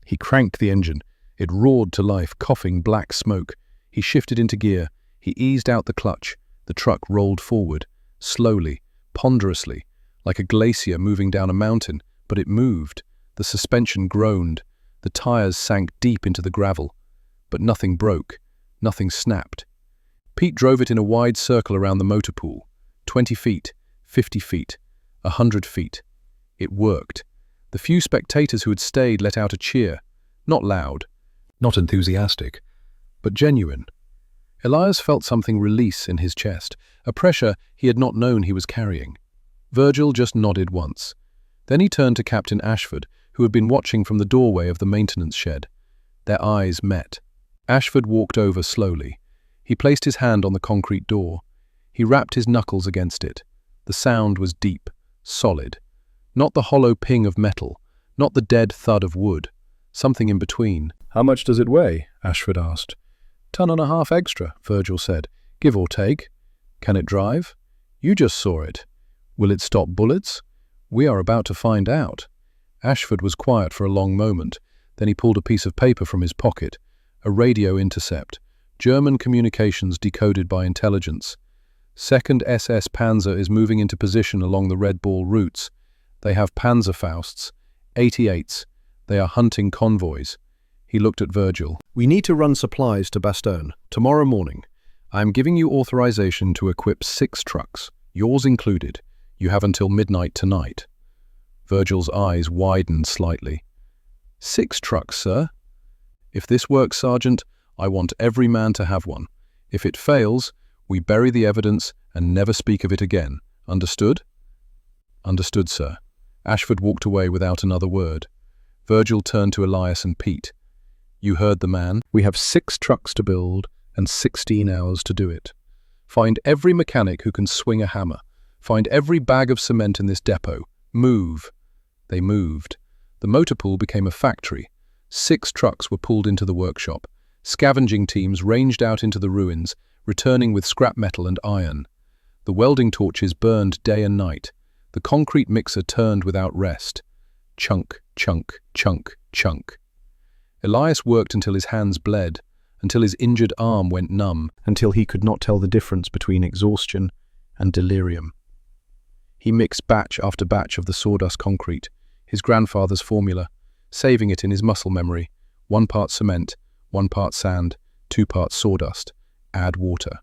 He cranked the engine. It roared to life, coughing black smoke. He shifted into gear. He eased out the clutch. The truck rolled forward, slowly, ponderously, like a glacier moving down a mountain, but it moved. The suspension groaned. The tires sank deep into the gravel. But nothing broke. Nothing snapped. Pete drove it in a wide circle around the motor pool. 20 feet, 50 feet, 100 feet. It worked. The few spectators who had stayed let out a cheer. Not loud, not enthusiastic, but genuine. Elias felt something release in his chest, a pressure he had not known he was carrying. Virgil just nodded once. Then he turned to Captain Ashford, who had been watching from the doorway of the maintenance shed. Their eyes met. Ashford walked over slowly. He placed his hand on the concrete door. He rapped his knuckles against it. The sound was deep, solid. Not the hollow ping of metal, not the dead thud of wood. Something in between. "How much does it weigh?" Ashford asked. 1.5 tons extra, Virgil said. "Give or take. Can it drive? You just saw it. Will it stop bullets? We are about to find out. Ashford was quiet for a long moment. Then he pulled a piece of paper from his pocket. A radio intercept. German communications decoded by intelligence. 2nd SS Panzer is moving into position along the Red Ball routes. They have Panzerfausts, 88s. They are hunting convoys. He looked at Virgil. We need to run supplies to Bastogne tomorrow morning. I am giving you authorization to equip 6 trucks, yours included. You have until midnight tonight. Virgil's eyes widened slightly. 6 trucks, sir? If this works, Sergeant, I want every man to have one. If it fails, we bury the evidence and never speak of it again. Understood? Understood, sir. Ashford walked away without another word. Virgil turned to Elias and Pete. You heard the man. We have 6 trucks to build and 16 hours to do it. Find every mechanic who can swing a hammer. Find every bag of cement in this depot. Move. They moved. The motor pool became a factory. 6 trucks were pulled into the workshop. Scavenging teams ranged out into the ruins, returning with scrap metal and iron. The welding torches burned day and night. The concrete mixer turned without rest. Chunk, chunk, chunk, chunk. Elias worked until his hands bled, until his injured arm went numb, until he could not tell the difference between exhaustion and delirium. He mixed batch after batch of the sawdust concrete, his grandfather's formula, saving it in his muscle memory. 1 part cement, 1 part sand, 2 parts sawdust. Add water.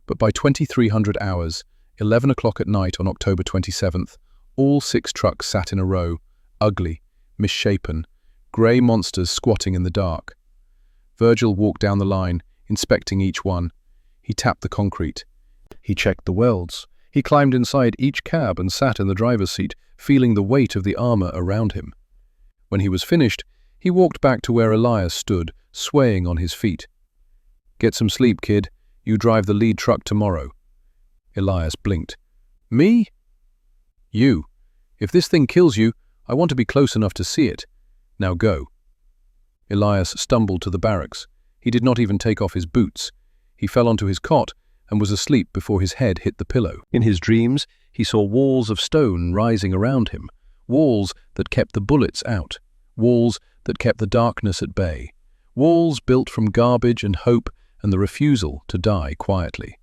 But by 2300 hours, 11 o'clock at night on October 27th, all 6 trucks sat in a row, ugly, misshapen, grey monsters squatting in the dark. Virgil walked down the line, inspecting each one. He tapped the concrete. He checked the welds. He climbed inside each cab and sat in the driver's seat, feeling the weight of the armor around him. When he was finished, he walked back to where Elias stood, swaying on his feet. Get some sleep, kid. You drive the lead truck tomorrow. Elias blinked. Me? You. If this thing kills you, I want to be close enough to see it. Now go. Elias stumbled to the barracks. He did not even take off his boots. He fell onto his cot and was asleep before his head hit the pillow. In his dreams, he saw walls of stone rising around him, walls that kept the bullets out, walls that kept the darkness at bay, walls built from garbage and hope and the refusal to die quietly.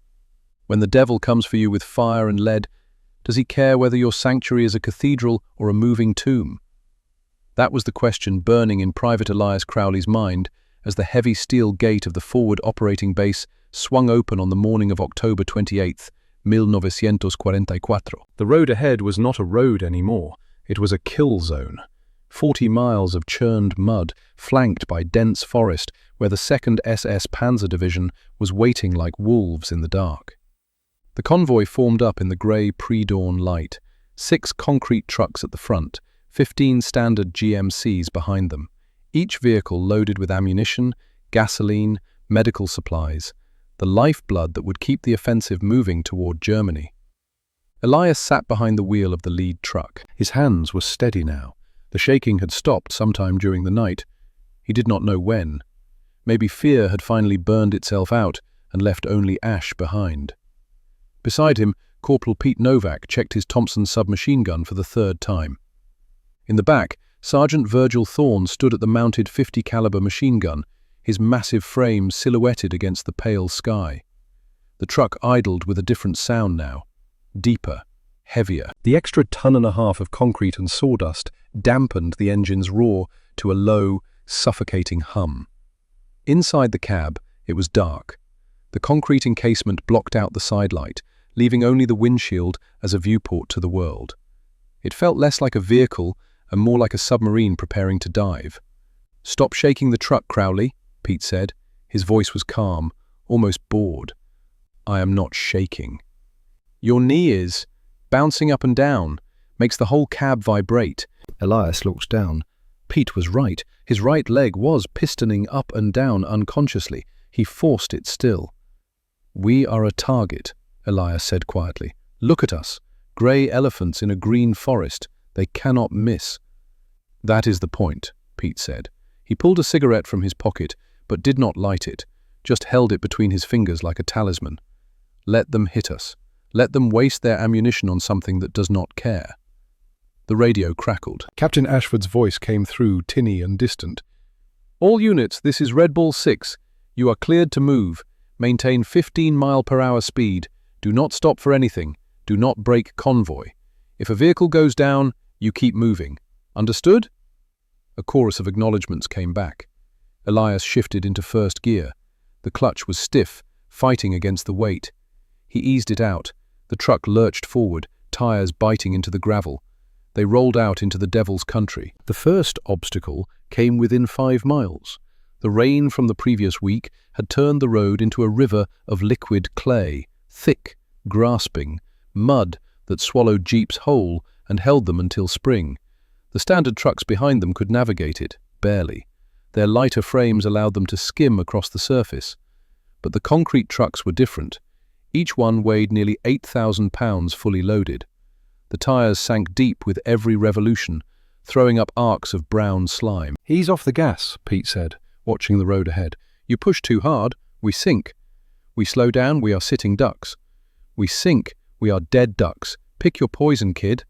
When the devil comes for you with fire and lead, does he care whether your sanctuary is a cathedral or a moving tomb? That was the question burning in Private Elias Crowley's mind as the heavy steel gate of the forward operating base swung open on the morning of October 28th, 1944. The road ahead was not a road anymore. It was a kill zone. 40 miles of churned mud, flanked by dense forest, where the 2nd SS Panzer Division was waiting like wolves in the dark. The convoy formed up in the grey pre-dawn light, 6 concrete trucks at the front, 15 standard GMCs behind them, each vehicle loaded with ammunition, gasoline, medical supplies, the lifeblood that would keep the offensive moving toward Germany. Elias sat behind the wheel of the lead truck. His hands were steady now. The shaking had stopped sometime during the night. He did not know when. Maybe fear had finally burned itself out and left only ash behind. Beside him, Corporal Pete Novak checked his Thompson submachine gun for the 3rd time. In the back, Sergeant Virgil Thorne stood at the mounted 50 caliber machine gun, his massive frame silhouetted against the pale sky. The truck idled with a different sound now, deeper, heavier. The extra 1.5 tons of concrete and sawdust dampened the engine's roar to a low, suffocating hum. Inside the cab, it was dark. The concrete encasement blocked out the sidelight, leaving only the windshield as a viewport to the world. It felt less like a vehicle and more like a submarine preparing to dive. "Stop shaking the truck, Crowley," Pete said. His voice was calm, almost bored. "I am not shaking." "Your knee is. Bouncing up and down. Makes the whole cab vibrate." Elias looked down. Pete was right. His right leg was pistoning up and down unconsciously. He forced it still. "We are a target," Elias said quietly. "Look at us. Grey elephants in a green forest. They cannot miss." "That is the point," Pete said. He pulled a cigarette from his pocket, but did not light it, just held it between his fingers like a talisman. "Let them hit us. Let them waste their ammunition on something that does not care." The radio crackled. Captain Ashford's voice came through, tinny and distant. "All units, this is Red Ball 6. You are cleared to move. Maintain 15-mile-per-hour speed. Do not stop for anything. Do not break convoy. If a vehicle goes down, you keep moving. Understood?" A chorus of acknowledgements came back. Elias shifted into first gear. The clutch was stiff, fighting against the weight. He eased it out. The truck lurched forward, tires biting into the gravel. They rolled out into the Devil's Country. The first obstacle came within 5 miles. The rain from the previous week had turned the road into a river of liquid clay, thick, grasping, mud that swallowed jeeps whole and held them until spring. The standard trucks behind them could navigate it, barely. Their lighter frames allowed them to skim across the surface. But the concrete trucks were different. Each one weighed nearly 8,000 pounds fully loaded. The tires sank deep with every revolution, throwing up arcs of brown slime. "Ease off the gas," Pete said, watching the road ahead. "You push too hard, we sink. We slow down, we are sitting ducks. We sink, we are dead ducks. Pick your poison, kid."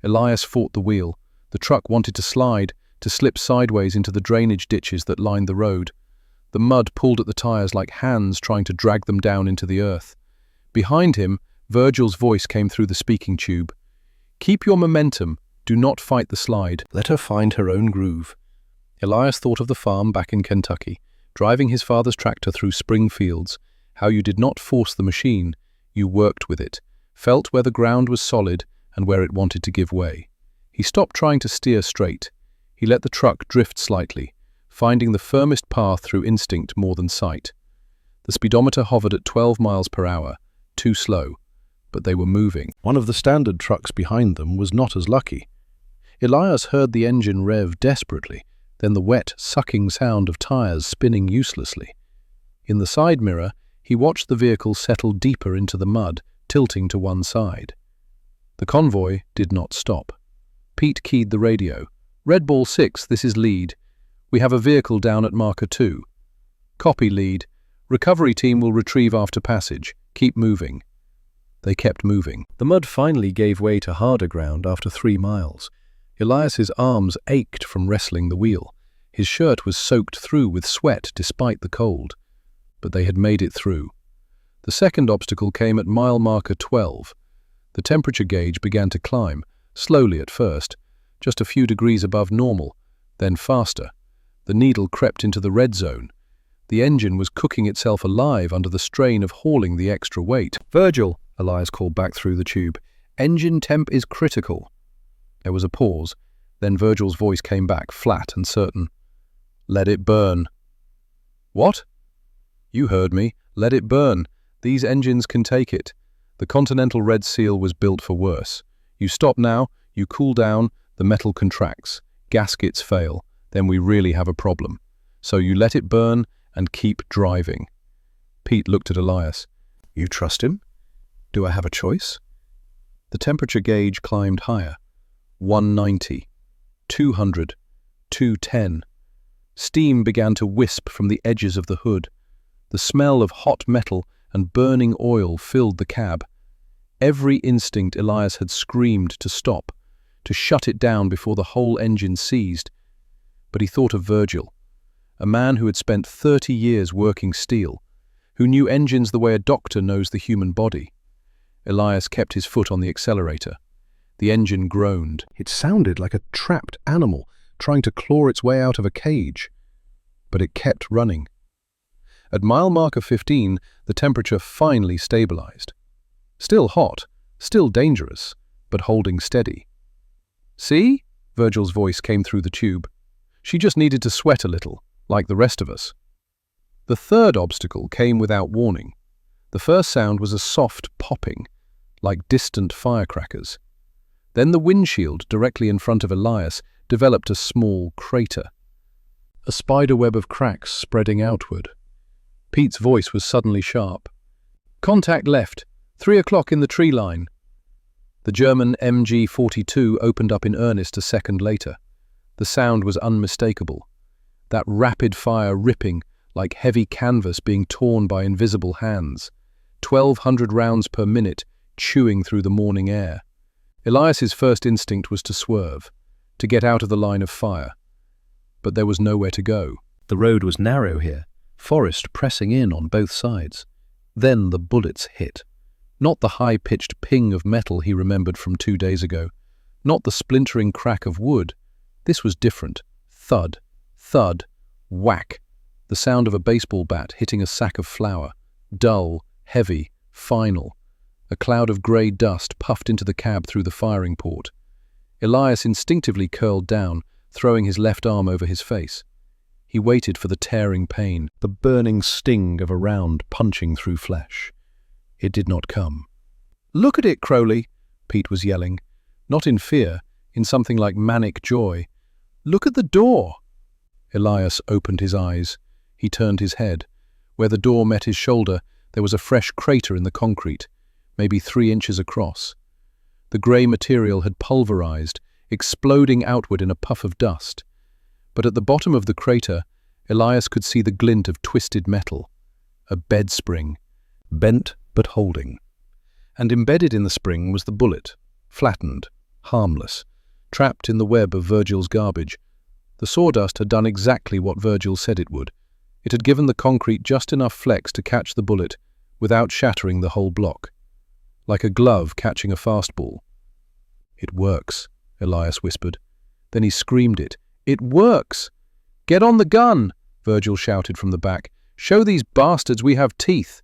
Elias fought the wheel. The truck wanted to slide, to slip sideways into the drainage ditches that lined the road. The mud pulled at the tires like hands trying to drag them down into the earth. Behind him, Virgil's voice came through the speaking tube. "Keep your momentum. Do not fight the slide. Let her find her own groove." Elias thought of the farm back in Kentucky, driving his father's tractor through spring fields, how you did not force the machine, you worked with it, felt where the ground was solid and where it wanted to give way. He stopped trying to steer straight. He let the truck drift slightly, finding the firmest path through instinct more than sight. The speedometer hovered at 12 miles per hour, too slow, but they were moving. One of the standard trucks behind them was not as lucky. Elias heard the engine rev desperately, then the wet, sucking sound of tires spinning uselessly. In the side mirror, he watched the vehicle settle deeper into the mud, tilting to one side. The convoy did not stop. Pete keyed the radio. "Red Ball 6, this is lead. We have a vehicle down at marker 2. Copy, lead. Recovery team will retrieve after passage. Keep moving." They kept moving. The mud finally gave way to harder ground after 3 miles. Elias's arms ached from wrestling the wheel. His shirt was soaked through with sweat despite the cold. But they had made it through. The second obstacle came at mile marker 12. The temperature gauge began to climb, slowly at first, just a few degrees above normal, then faster. The needle crept into the red zone. The engine was cooking itself alive under the strain of hauling the extra weight. "Virgil," Elias called back through the tube, "engine temp is critical." There was a pause. Then Virgil's voice came back, flat and certain. "Let it burn." "What?" "You heard me. Let it burn. These engines can take it. The Continental Red Seal was built for worse. You stop now, you cool down, the metal contracts, gaskets fail, then we really have a problem. So you let it burn and keep driving." Pete looked at Elias. "You trust him? Do I have a choice?" The temperature gauge climbed higher. 190, 200, 210. Steam began to wisp from the edges of the hood. The smell of hot metal and burning oil filled the cab. Every instinct Elias had screamed to stop, to shut it down before the whole engine seized. But he thought of Virgil, a man who had spent 30 years working steel, who knew engines the way a doctor knows the human body. Elias kept his foot on the accelerator. The engine groaned. It sounded like a trapped animal trying to claw its way out of a cage. But it kept running. At mile marker 15, the temperature finally stabilized. Still hot, still dangerous, but holding steady. "See?" Virgil's voice came through the tube. "She just needed to sweat a little, like the rest of us." The third obstacle came without warning. The first sound was a soft popping, like distant firecrackers. Then the windshield directly in front of Elias developed a small crater. A spiderweb of cracks spreading outward. Pete's voice was suddenly sharp. "Contact left, 3 o'clock in the tree line." The German MG-42 opened up in earnest a second later. The sound was unmistakable. That rapid fire ripping like heavy canvas being torn by invisible hands. 1,200 rounds per minute chewing through the morning air. Elias's first instinct was to swerve, to get out of the line of fire. But there was nowhere to go. The road was narrow here, forest pressing in on both sides. Then the bullets hit. Not the high-pitched ping of metal he remembered from 2 days ago. Not the splintering crack of wood. This was different. Thud, thud, whack. The sound of a baseball bat hitting a sack of flour. Dull, heavy, final. A cloud of grey dust puffed into the cab through the firing port. Elias instinctively curled down, throwing his left arm over his face. He waited for the tearing pain, the burning sting of a round punching through flesh. It did not come. "Look at it, Crowley," Pete was yelling, not in fear, in something like manic joy. "Look at the door." Elias opened his eyes. He turned his head. Where the door met his shoulder, there was a fresh crater in the concrete, maybe 3 inches across. The grey material had pulverized, exploding outward in a puff of dust. But at the bottom of the crater, Elias could see the glint of twisted metal. A bed spring, bent but holding. And embedded in the spring was the bullet, flattened, harmless, trapped in the web of Virgil's garbage. The sawdust had done exactly what Virgil said it would. It had given the concrete just enough flex to catch the bullet without shattering the whole block. Like a glove catching a fastball. "It works," Elias whispered. Then he screamed it. "It works! Get on the gun!" Virgil shouted from the back. "Show these bastards we have teeth!"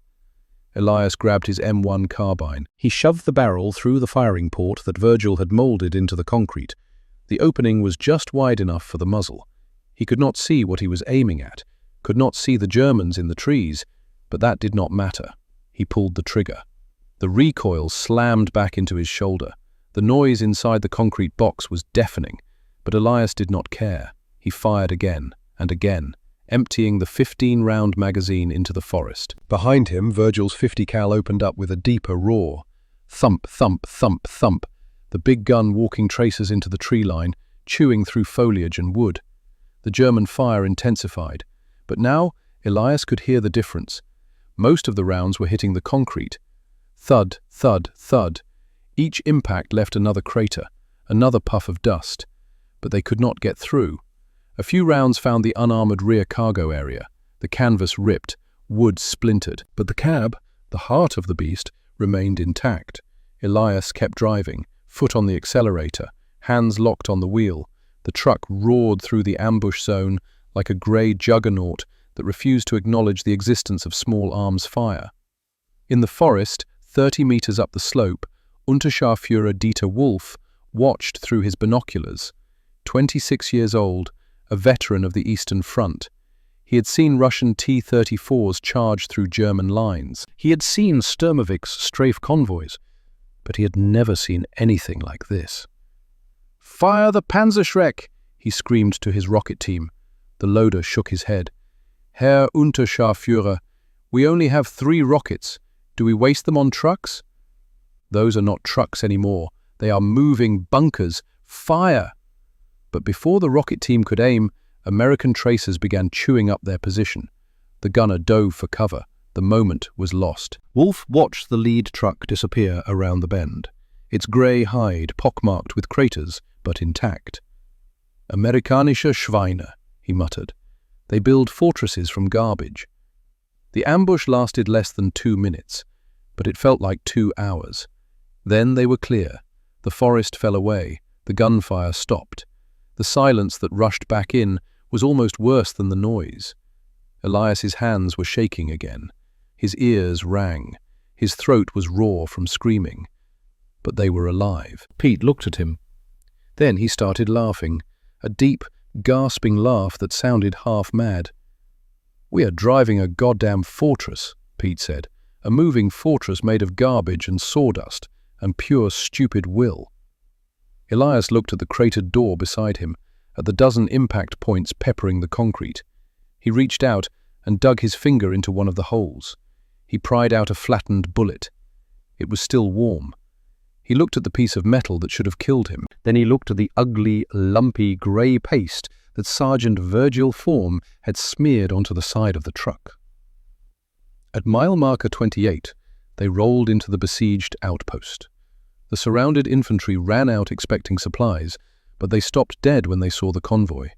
Elias grabbed his M1 carbine. He shoved the barrel through the firing port that Virgil had molded into the concrete. The opening was just wide enough for the muzzle. He could not see what he was aiming at, could not see the Germans in the trees, but that did not matter. He pulled the trigger. The recoil slammed back into his shoulder. The noise inside the concrete box was deafening, but Elias did not care. He fired again and again, emptying the 15-round magazine into the forest. Behind him, Virgil's 50 cal opened up with a deeper roar. Thump, thump, thump, thump. The big gun walking traces into the tree line, chewing through foliage and wood. The German fire intensified, but now Elias could hear the difference. Most of the rounds were hitting the concrete. Thud, thud, thud. Each impact left another crater, another puff of dust. But they could not get through. A few rounds found the unarmored rear cargo area. The canvas ripped, wood splintered. But the cab, the heart of the beast, remained intact. Elias kept driving, foot on the accelerator, hands locked on the wheel. The truck roared through the ambush zone like a grey juggernaut that refused to acknowledge the existence of small arms fire. In the forest, 30 meters up the slope, Unterscharführer Dieter Wolf watched through his binoculars. 26 years old, a veteran of the Eastern Front. He had seen Russian T-34s charge through German lines. He had seen Sturmovic's strafe convoys, but he had never seen anything like this. "Fire the Panzerschreck!" he screamed to his rocket team. The loader shook his head. "Herr Unterscharführer, we only have 3 rockets. Do we waste them on trucks?" "Those are not trucks anymore. They are moving bunkers. Fire!" But before the rocket team could aim, American tracers began chewing up their position. The gunner dove for cover. The moment was lost. Wolf watched the lead truck disappear around the bend, its grey hide pockmarked with craters, but intact. "Amerikanische Schweine," he muttered. "They build fortresses from garbage." The ambush lasted less than 2 minutes, but it felt like 2 hours. Then they were clear. The forest fell away. The gunfire stopped. The silence that rushed back in was almost worse than the noise. Elias's hands were shaking again. His ears rang. His throat was raw from screaming. But they were alive. Pete looked at him. Then he started laughing, a deep, gasping laugh that sounded half-mad. "We are driving a goddamn fortress," Pete said. "A moving fortress made of garbage and sawdust and pure stupid will." Elias looked at the cratered door beside him, at the dozen impact points peppering the concrete. He reached out and dug his finger into one of the holes. He pried out a flattened bullet. It was still warm. He looked at the piece of metal that should have killed him. Then he looked at the ugly, lumpy grey paste that Sergeant Virgil Form had smeared onto the side of the truck. At mile marker 28, they rolled into the besieged outpost. The surrounded infantry ran out expecting supplies, but they stopped dead when they saw the convoy.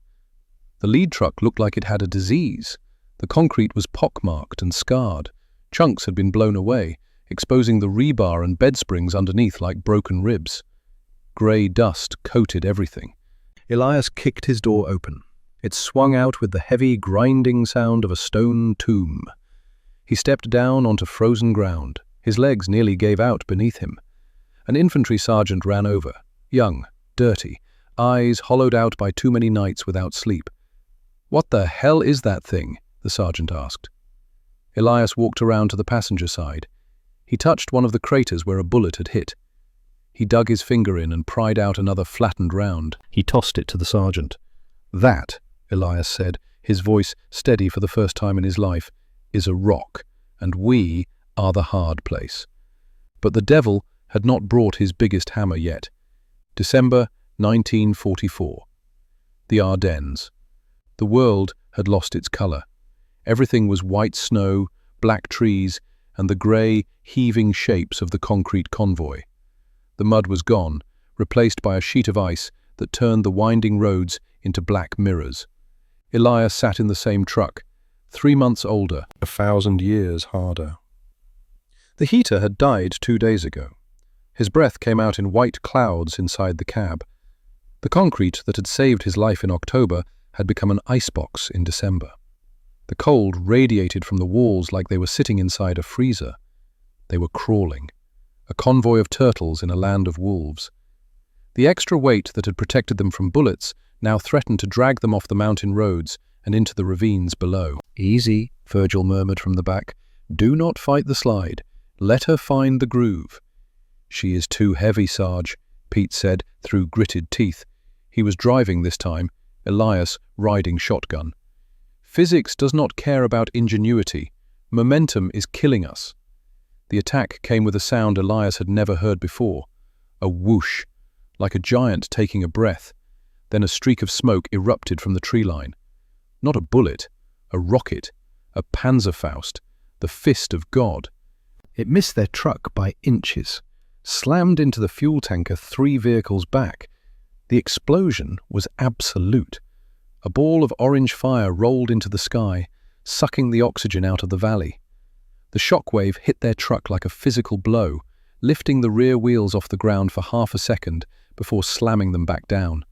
The lead truck looked like it had a disease. The concrete was pockmarked and scarred. Chunks had been blown away, exposing the rebar and bed springs underneath like broken ribs. Grey dust coated everything. Elias kicked his door open. It swung out with the heavy, grinding sound of a stone tomb. He stepped down onto frozen ground. His legs nearly gave out beneath him. An infantry sergeant ran over, young, dirty, eyes hollowed out by too many nights without sleep. "What the hell is that thing?" the sergeant asked. Elias walked around to the passenger side. He touched one of the craters where a bullet had hit. He dug his finger in and pried out another flattened round. He tossed it to the sergeant. "That," Elias said, his voice steady for the first time in his life, "is a rock, and we are the hard place." But the devil had not brought his biggest hammer yet. December 1944. The Ardennes. The world had lost its colour. Everything was white snow, black trees, and the grey, heaving shapes of the concrete convoy. The mud was gone, replaced by a sheet of ice that turned the winding roads into black mirrors. Elias sat in the same truck, 3 months older, 1,000 years harder. The heater had died 2 days ago. His breath came out in white clouds inside the cab. The concrete that had saved his life in October had become an icebox in December. The cold radiated from the walls like they were sitting inside a freezer. They were crawling, a convoy of turtles in a land of wolves. The extra weight that had protected them from bullets now threatened to drag them off the mountain roads and into the ravines below. "Easy," Virgil murmured from the back. "Do not fight the slide. Let her find the groove." "She is too heavy, Sarge," Pete said through gritted teeth. He was driving this time, Elias riding shotgun. "Physics does not care about ingenuity. Momentum is killing us." The attack came with a sound Elias had never heard before. A whoosh, like a giant taking a breath. Then a streak of smoke erupted from the tree line. Not a bullet, a rocket, a Panzerfaust, the fist of God. It missed their truck by inches, slammed into the fuel tanker 3 vehicles back. The explosion was absolute. A ball of orange fire rolled into the sky, sucking the oxygen out of the valley. The shockwave hit their truck like a physical blow, lifting the rear wheels off the ground for half a second before slamming them back down.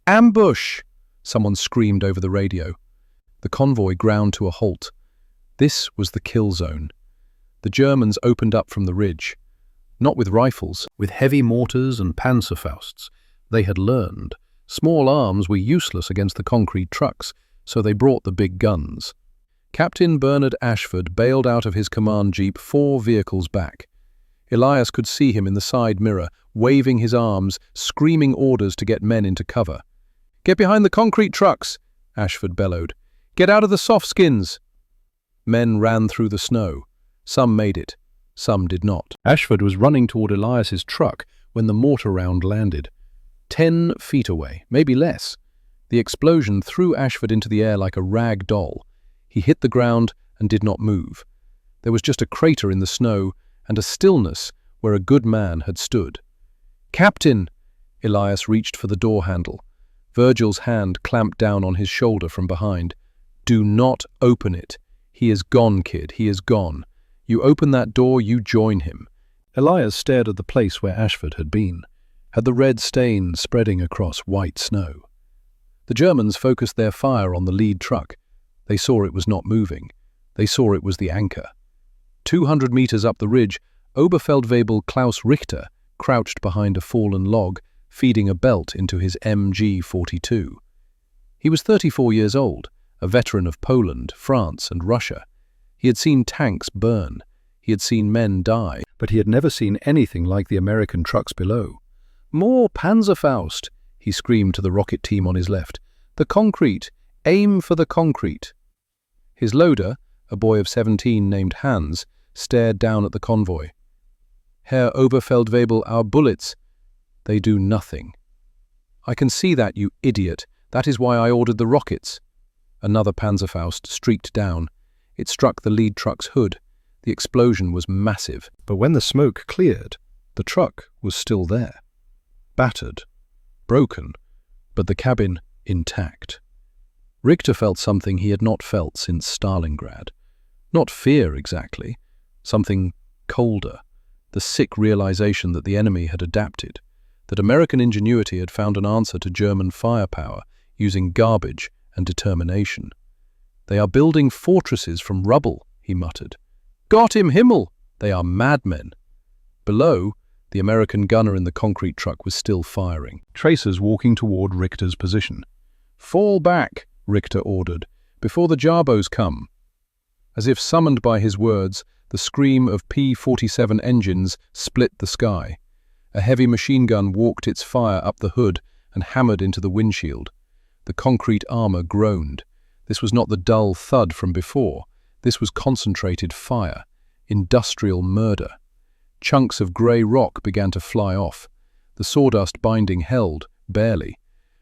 "Ambush!" someone screamed over the radio. The convoy ground to a halt. This was the kill zone. The Germans opened up from the ridge. Not with rifles, with heavy mortars and Panzerfausts. They had learned. Small arms were useless against the concrete trucks, so they brought the big guns. Captain Bernard Ashford bailed out of his command jeep 4 vehicles back. Elias could see him in the side mirror, waving his arms, screaming orders to get men into cover. "Get behind the concrete trucks," Ashford bellowed. "Get out of the soft skins." Men ran through the snow. Some made it. Some did not. Ashford was running toward Elias's truck when the mortar round landed. 10 feet away, maybe less. The explosion threw Ashford into the air like a rag doll. He hit the ground and did not move. There was just a crater in the snow and a stillness where a good man had stood. "Captain!" Elias reached for the door handle. Virgil's hand clamped down on his shoulder from behind. "Do not open it. He is gone, kid. He is gone. You open that door, you join him." Elias stared at the place where Ashford had been, at the red stain spreading across white snow. The Germans focused their fire on the lead truck. They saw it was not moving. They saw it was the anchor. 200 meters up the ridge, Oberfeldwebel Klaus Richter crouched behind a fallen log, feeding a belt into his MG-42. He was 34 years old, a veteran of Poland, France, and Russia. He had seen tanks burn. He had seen men die, but he had never seen anything like the American trucks below. "More Panzerfaust!" he screamed to the rocket team on his left. "The concrete! Aim for the concrete!" His loader, a boy of 17 named Hans, stared down at the convoy. "Herr Oberfeldwebel, our bullets, they do nothing." "I can see that, you idiot. That is why I ordered the rockets." Another Panzerfaust streaked down. It struck the lead truck's hood. The explosion was massive. But when the smoke cleared, The truck was still there, battered, broken, but the cabin intact. Richter felt something he had not felt since Stalingrad. Not fear exactly, something colder, the sick realization that the enemy had adapted, that American ingenuity had found an answer to German firepower using garbage and determination. "They are building fortresses from rubble," he muttered. "Gott im Himmel! They are madmen." Below, the American gunner in the concrete truck was still firing. Tracers walking toward Richter's position. "Fall back," Richter ordered, "before the Jarbos come." As if summoned by his words, the scream of P-47 engines split the sky. A heavy machine gun walked its fire up the hood and hammered into the windshield. The concrete armor groaned. This was not the dull thud from before. This was concentrated fire, industrial murder. Chunks of grey rock began to fly off. The sawdust binding held, barely,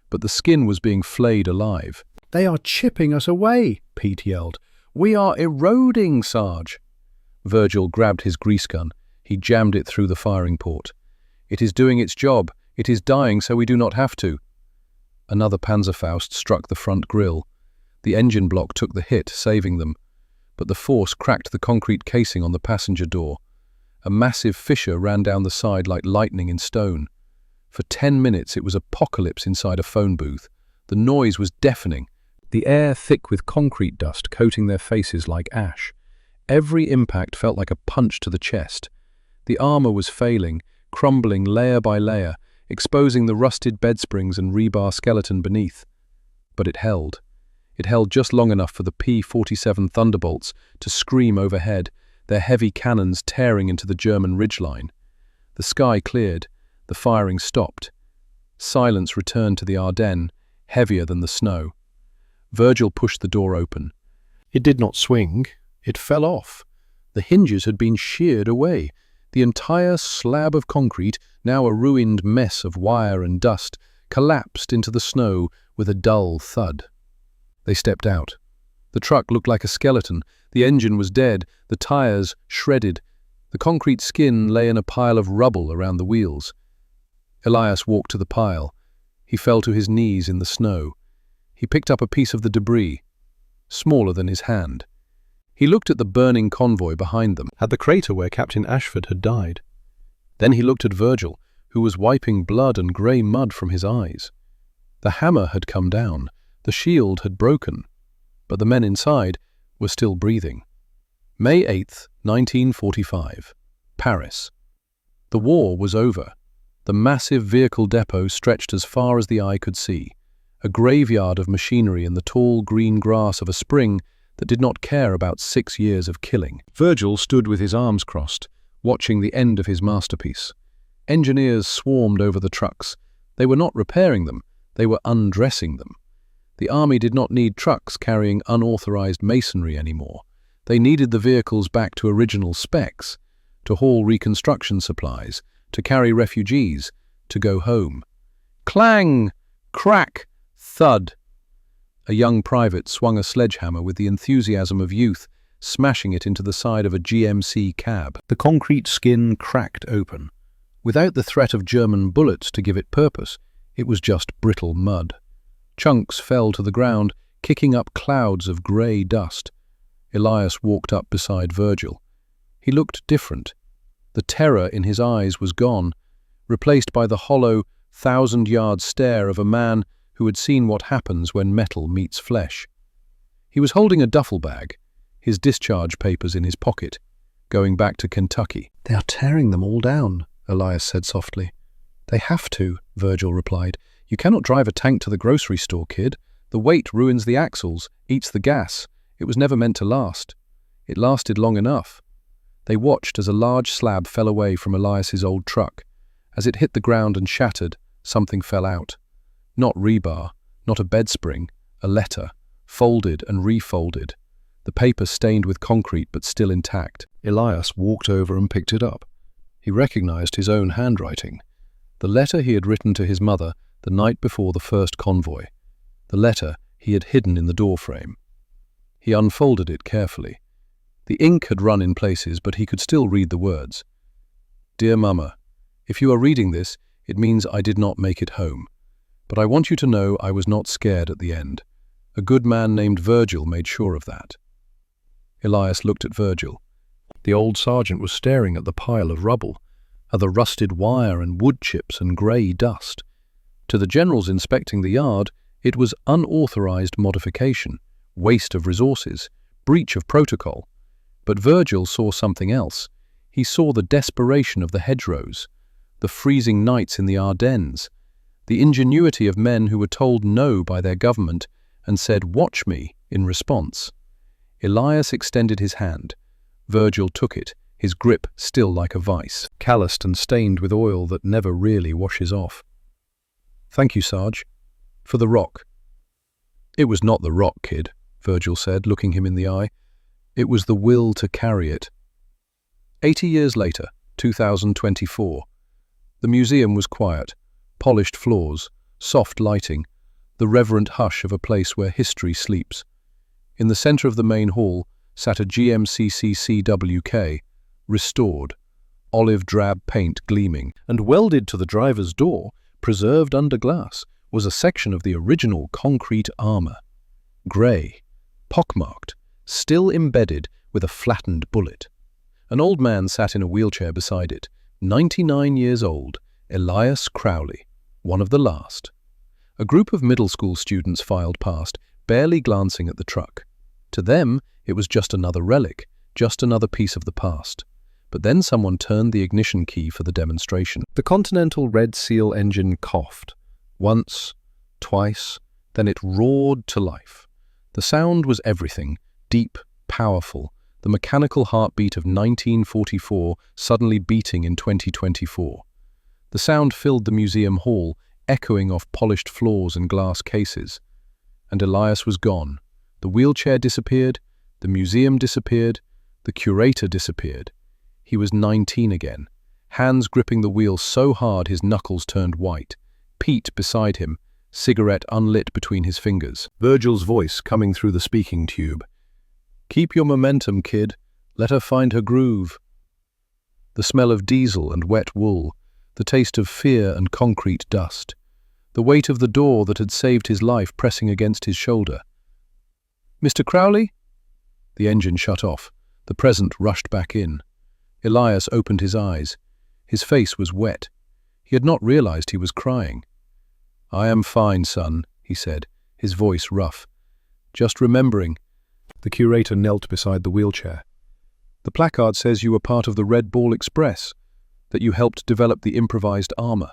but the skin was being flayed alive. "They are chipping us away," Pete yelled. "We are eroding, Sarge." Virgil grabbed his grease gun. He jammed it through the firing port. "It is doing its job. It is dying so we do not have to." Another Panzerfaust struck the front grille. The engine block took the hit, saving them, but the force cracked the concrete casing on the passenger door. A massive fissure ran down the side like lightning in stone. For 10 minutes it was apocalypse inside a phone booth. The noise was deafening, the air thick with concrete dust coating their faces like ash. Every impact felt like a punch to the chest. The armor was failing, crumbling layer by layer, exposing the rusted bedsprings and rebar skeleton beneath. But it held. It held just long enough for the P-47 Thunderbolts to scream overhead, their heavy cannons tearing into the German ridgeline. The sky cleared. The firing stopped. Silence returned to the Ardennes, heavier than the snow. Virgil pushed the door open. It did not swing. It fell off. The hinges had been sheared away. The entire slab of concrete, now a ruined mess of wire and dust, collapsed into the snow with a dull thud. They stepped out. The truck looked like a skeleton. The engine was dead, the tires shredded. The concrete skin lay in a pile of rubble around the wheels. Elias walked to the pile. He fell to his knees in the snow. He picked up a piece of the debris, smaller than his hand. He looked at the burning convoy behind them, at the crater where Captain Ashford had died. Then he looked at Virgil, who was wiping blood and grey mud from his eyes. The hammer had come down, the shield had broken, but the men inside were still breathing. May 8th, 1945. Paris. The war was over. The massive vehicle depot stretched as far as the eye could see, a graveyard of machinery in the tall green grass of a spring that did not care about 6 years of killing. Virgil stood with his arms crossed, watching the end of his masterpiece. Engineers swarmed over the trucks. They were not repairing them, they were undressing them. The army did not need trucks carrying unauthorized masonry anymore. They needed the vehicles back to original specs, to haul reconstruction supplies, to carry refugees, to go home. Clang! Crack! Thud! A young private swung a sledgehammer with the enthusiasm of youth, smashing it into the side of a GMC cab. The concrete skin cracked open. Without the threat of German bullets to give it purpose, it was just brittle mud. Chunks fell to the ground, kicking up clouds of grey dust. Elias walked up beside Virgil. He looked different. The terror in his eyes was gone, replaced by the hollow, 1,000-yard stare of a man who had seen what happens when metal meets flesh. He was holding a duffel bag, his discharge papers in his pocket, going back to Kentucky. "They are tearing them all down," Elias said softly. "They have to," Virgil replied. "You cannot drive a tank to the grocery store, kid. The weight ruins the axles, eats the gas. It was never meant to last." It lasted long enough. They watched as a large slab fell away from Elias's old truck. As it hit the ground and shattered, something fell out. Not rebar, not a bed spring, a letter, folded and refolded. The paper stained with concrete but still intact. Elias walked over and picked it up. He recognized his own handwriting. The letter he had written to his mother the night before the first convoy. The letter he had hidden in the doorframe. He unfolded it carefully. The ink had run in places, but he could still read the words. "Dear Mama, If you are reading this, it means I did not make it home. But I want you to know I was not scared at the end. A good man named Virgil made sure of that." Elias looked at Virgil. The old sergeant was staring at the pile of rubble, at the rusted wire and wood chips and grey dust. To the generals inspecting the yard, it was unauthorized modification, waste of resources, breach of protocol. But Virgil saw something else. He saw the desperation of the hedgerows, the freezing nights in the Ardennes, the ingenuity of men who were told no by their government and said, "Watch me," in response. Elias extended his hand. Virgil took it, his grip still like a vice, calloused and stained with oil that never really washes off. "Thank you, Sarge. For the rock." "It was not the rock, kid," Virgil said, looking him in the eye. "It was the will to carry it." 80 years later, 2024. The museum was quiet. Polished floors, soft lighting, the reverent hush of a place where history sleeps. In the center of the main hall sat a GMCC CWK, restored, olive drab paint gleaming, and welded to the driver's door, preserved under glass, was a section of the original concrete armor. Grey, pockmarked, still embedded with a flattened bullet. An old man sat in a wheelchair beside it, 99 years old, Elias Crowley, one of the last. A group of middle school students filed past, barely glancing at the truck. To them, it was just another relic, just another piece of the past. But then someone turned the ignition key for the demonstration. The Continental Red Seal engine coughed. Once, twice, then it roared to life. The sound was everything, deep, powerful, the mechanical heartbeat of 1944 suddenly beating in 2024. The sound filled the museum hall, echoing off polished floors and glass cases. And Elias was gone. The wheelchair disappeared, the museum disappeared, the curator disappeared. He was 19 again, hands gripping the wheel so hard his knuckles turned white. Pete beside him, cigarette unlit between his fingers. Virgil's voice coming through the speaking tube. "Keep your momentum, kid. Let her find her groove." The smell of diesel and wet wool, the taste of fear and concrete dust, the weight of the door that had saved his life pressing against his shoulder. "Mr. Crowley?" The engine shut off. The present rushed back in. Elias opened his eyes. His face was wet. He had not realized he was crying. "I am fine, son," he said, his voice rough. "Just remembering." The curator knelt beside the wheelchair. "The placard says you were part of the Red Ball Express, that you helped develop the improvised armor."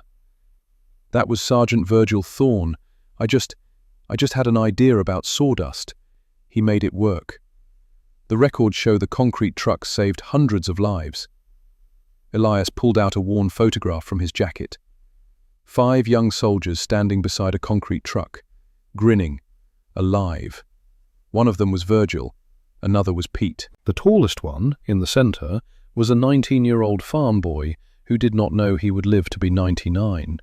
"That was Sergeant Virgil Thorne. I just had an idea about sawdust. He made it work." The records show the concrete truck saved hundreds of lives. Elias pulled out a worn photograph from his jacket. 5 young soldiers standing beside a concrete truck, grinning, alive. One of them was Virgil, another was Pete. The tallest one, in the center, was a 19-year-old farm boy who did not know he would live to be 99.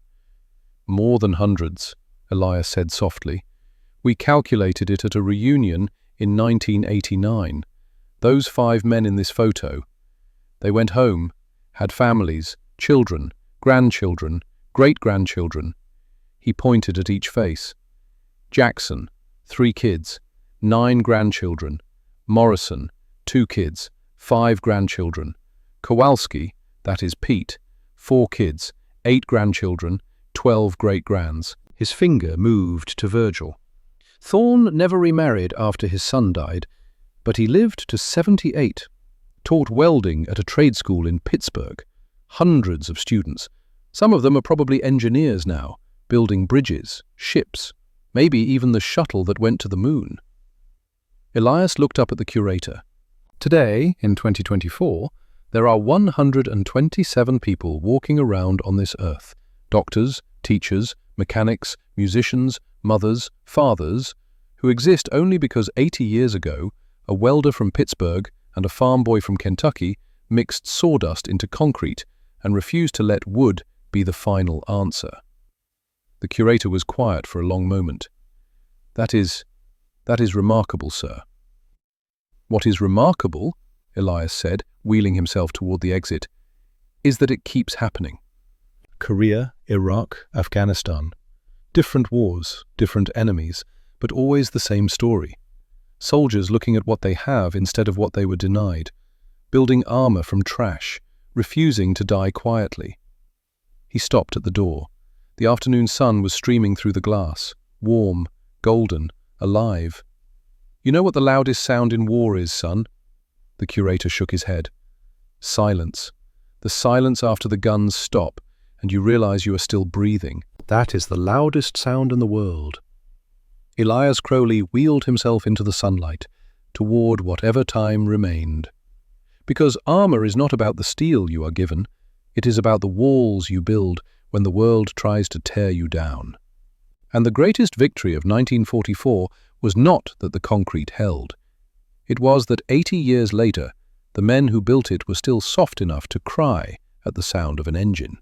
"More than hundreds," Elias said softly. "We calculated it at a reunion in 1989. Those 5 men in this photo. They went home, had families, children, grandchildren, great-grandchildren." He pointed at each face. "Jackson, 3 kids, 9 grandchildren. Morrison, 2 kids, 5 grandchildren. Kowalski, that is Pete, 4 kids, 8 grandchildren, 12 great-grands." His finger moved to Virgil. "Thorne never remarried after his son died, but he lived to 78, taught welding at a trade school in Pittsburgh. Hundreds of students. Some of them are probably engineers now, building bridges, ships, maybe even the shuttle that went to the moon." Elias looked up at the curator. "Today, in 2024, there are 127 people walking around on this earth. Doctors, teachers, mechanics, musicians, mothers, fathers, who exist only because 80 years ago, a welder from Pittsburgh and a farm boy from Kentucky mixed sawdust into concrete and refused to let wood be the final answer." The curator was quiet for a long moment. That is remarkable, sir." "What is remarkable," Elias said, wheeling himself toward the exit, "is that it keeps happening. Korea, Iraq, Afghanistan. Different wars, different enemies, but always the same story. Soldiers looking at what they have instead of what they were denied, building armor from trash, refusing to die quietly. He stopped at the door. The afternoon sun was streaming through the glass, warm, golden, alive. "You know what the loudest sound in war is, son?" The curator shook his head. "Silence. The silence after the guns stop, and you realize you are still breathing. That is the loudest sound in the world." Elias Crowley wheeled himself into the sunlight, toward whatever time remained. Because armor is not about the steel you are given, it is about the walls you build when the world tries to tear you down. And the greatest victory of 1944 was not that the concrete held. It was that 80 years later, the men who built it were still soft enough to cry at the sound of an engine.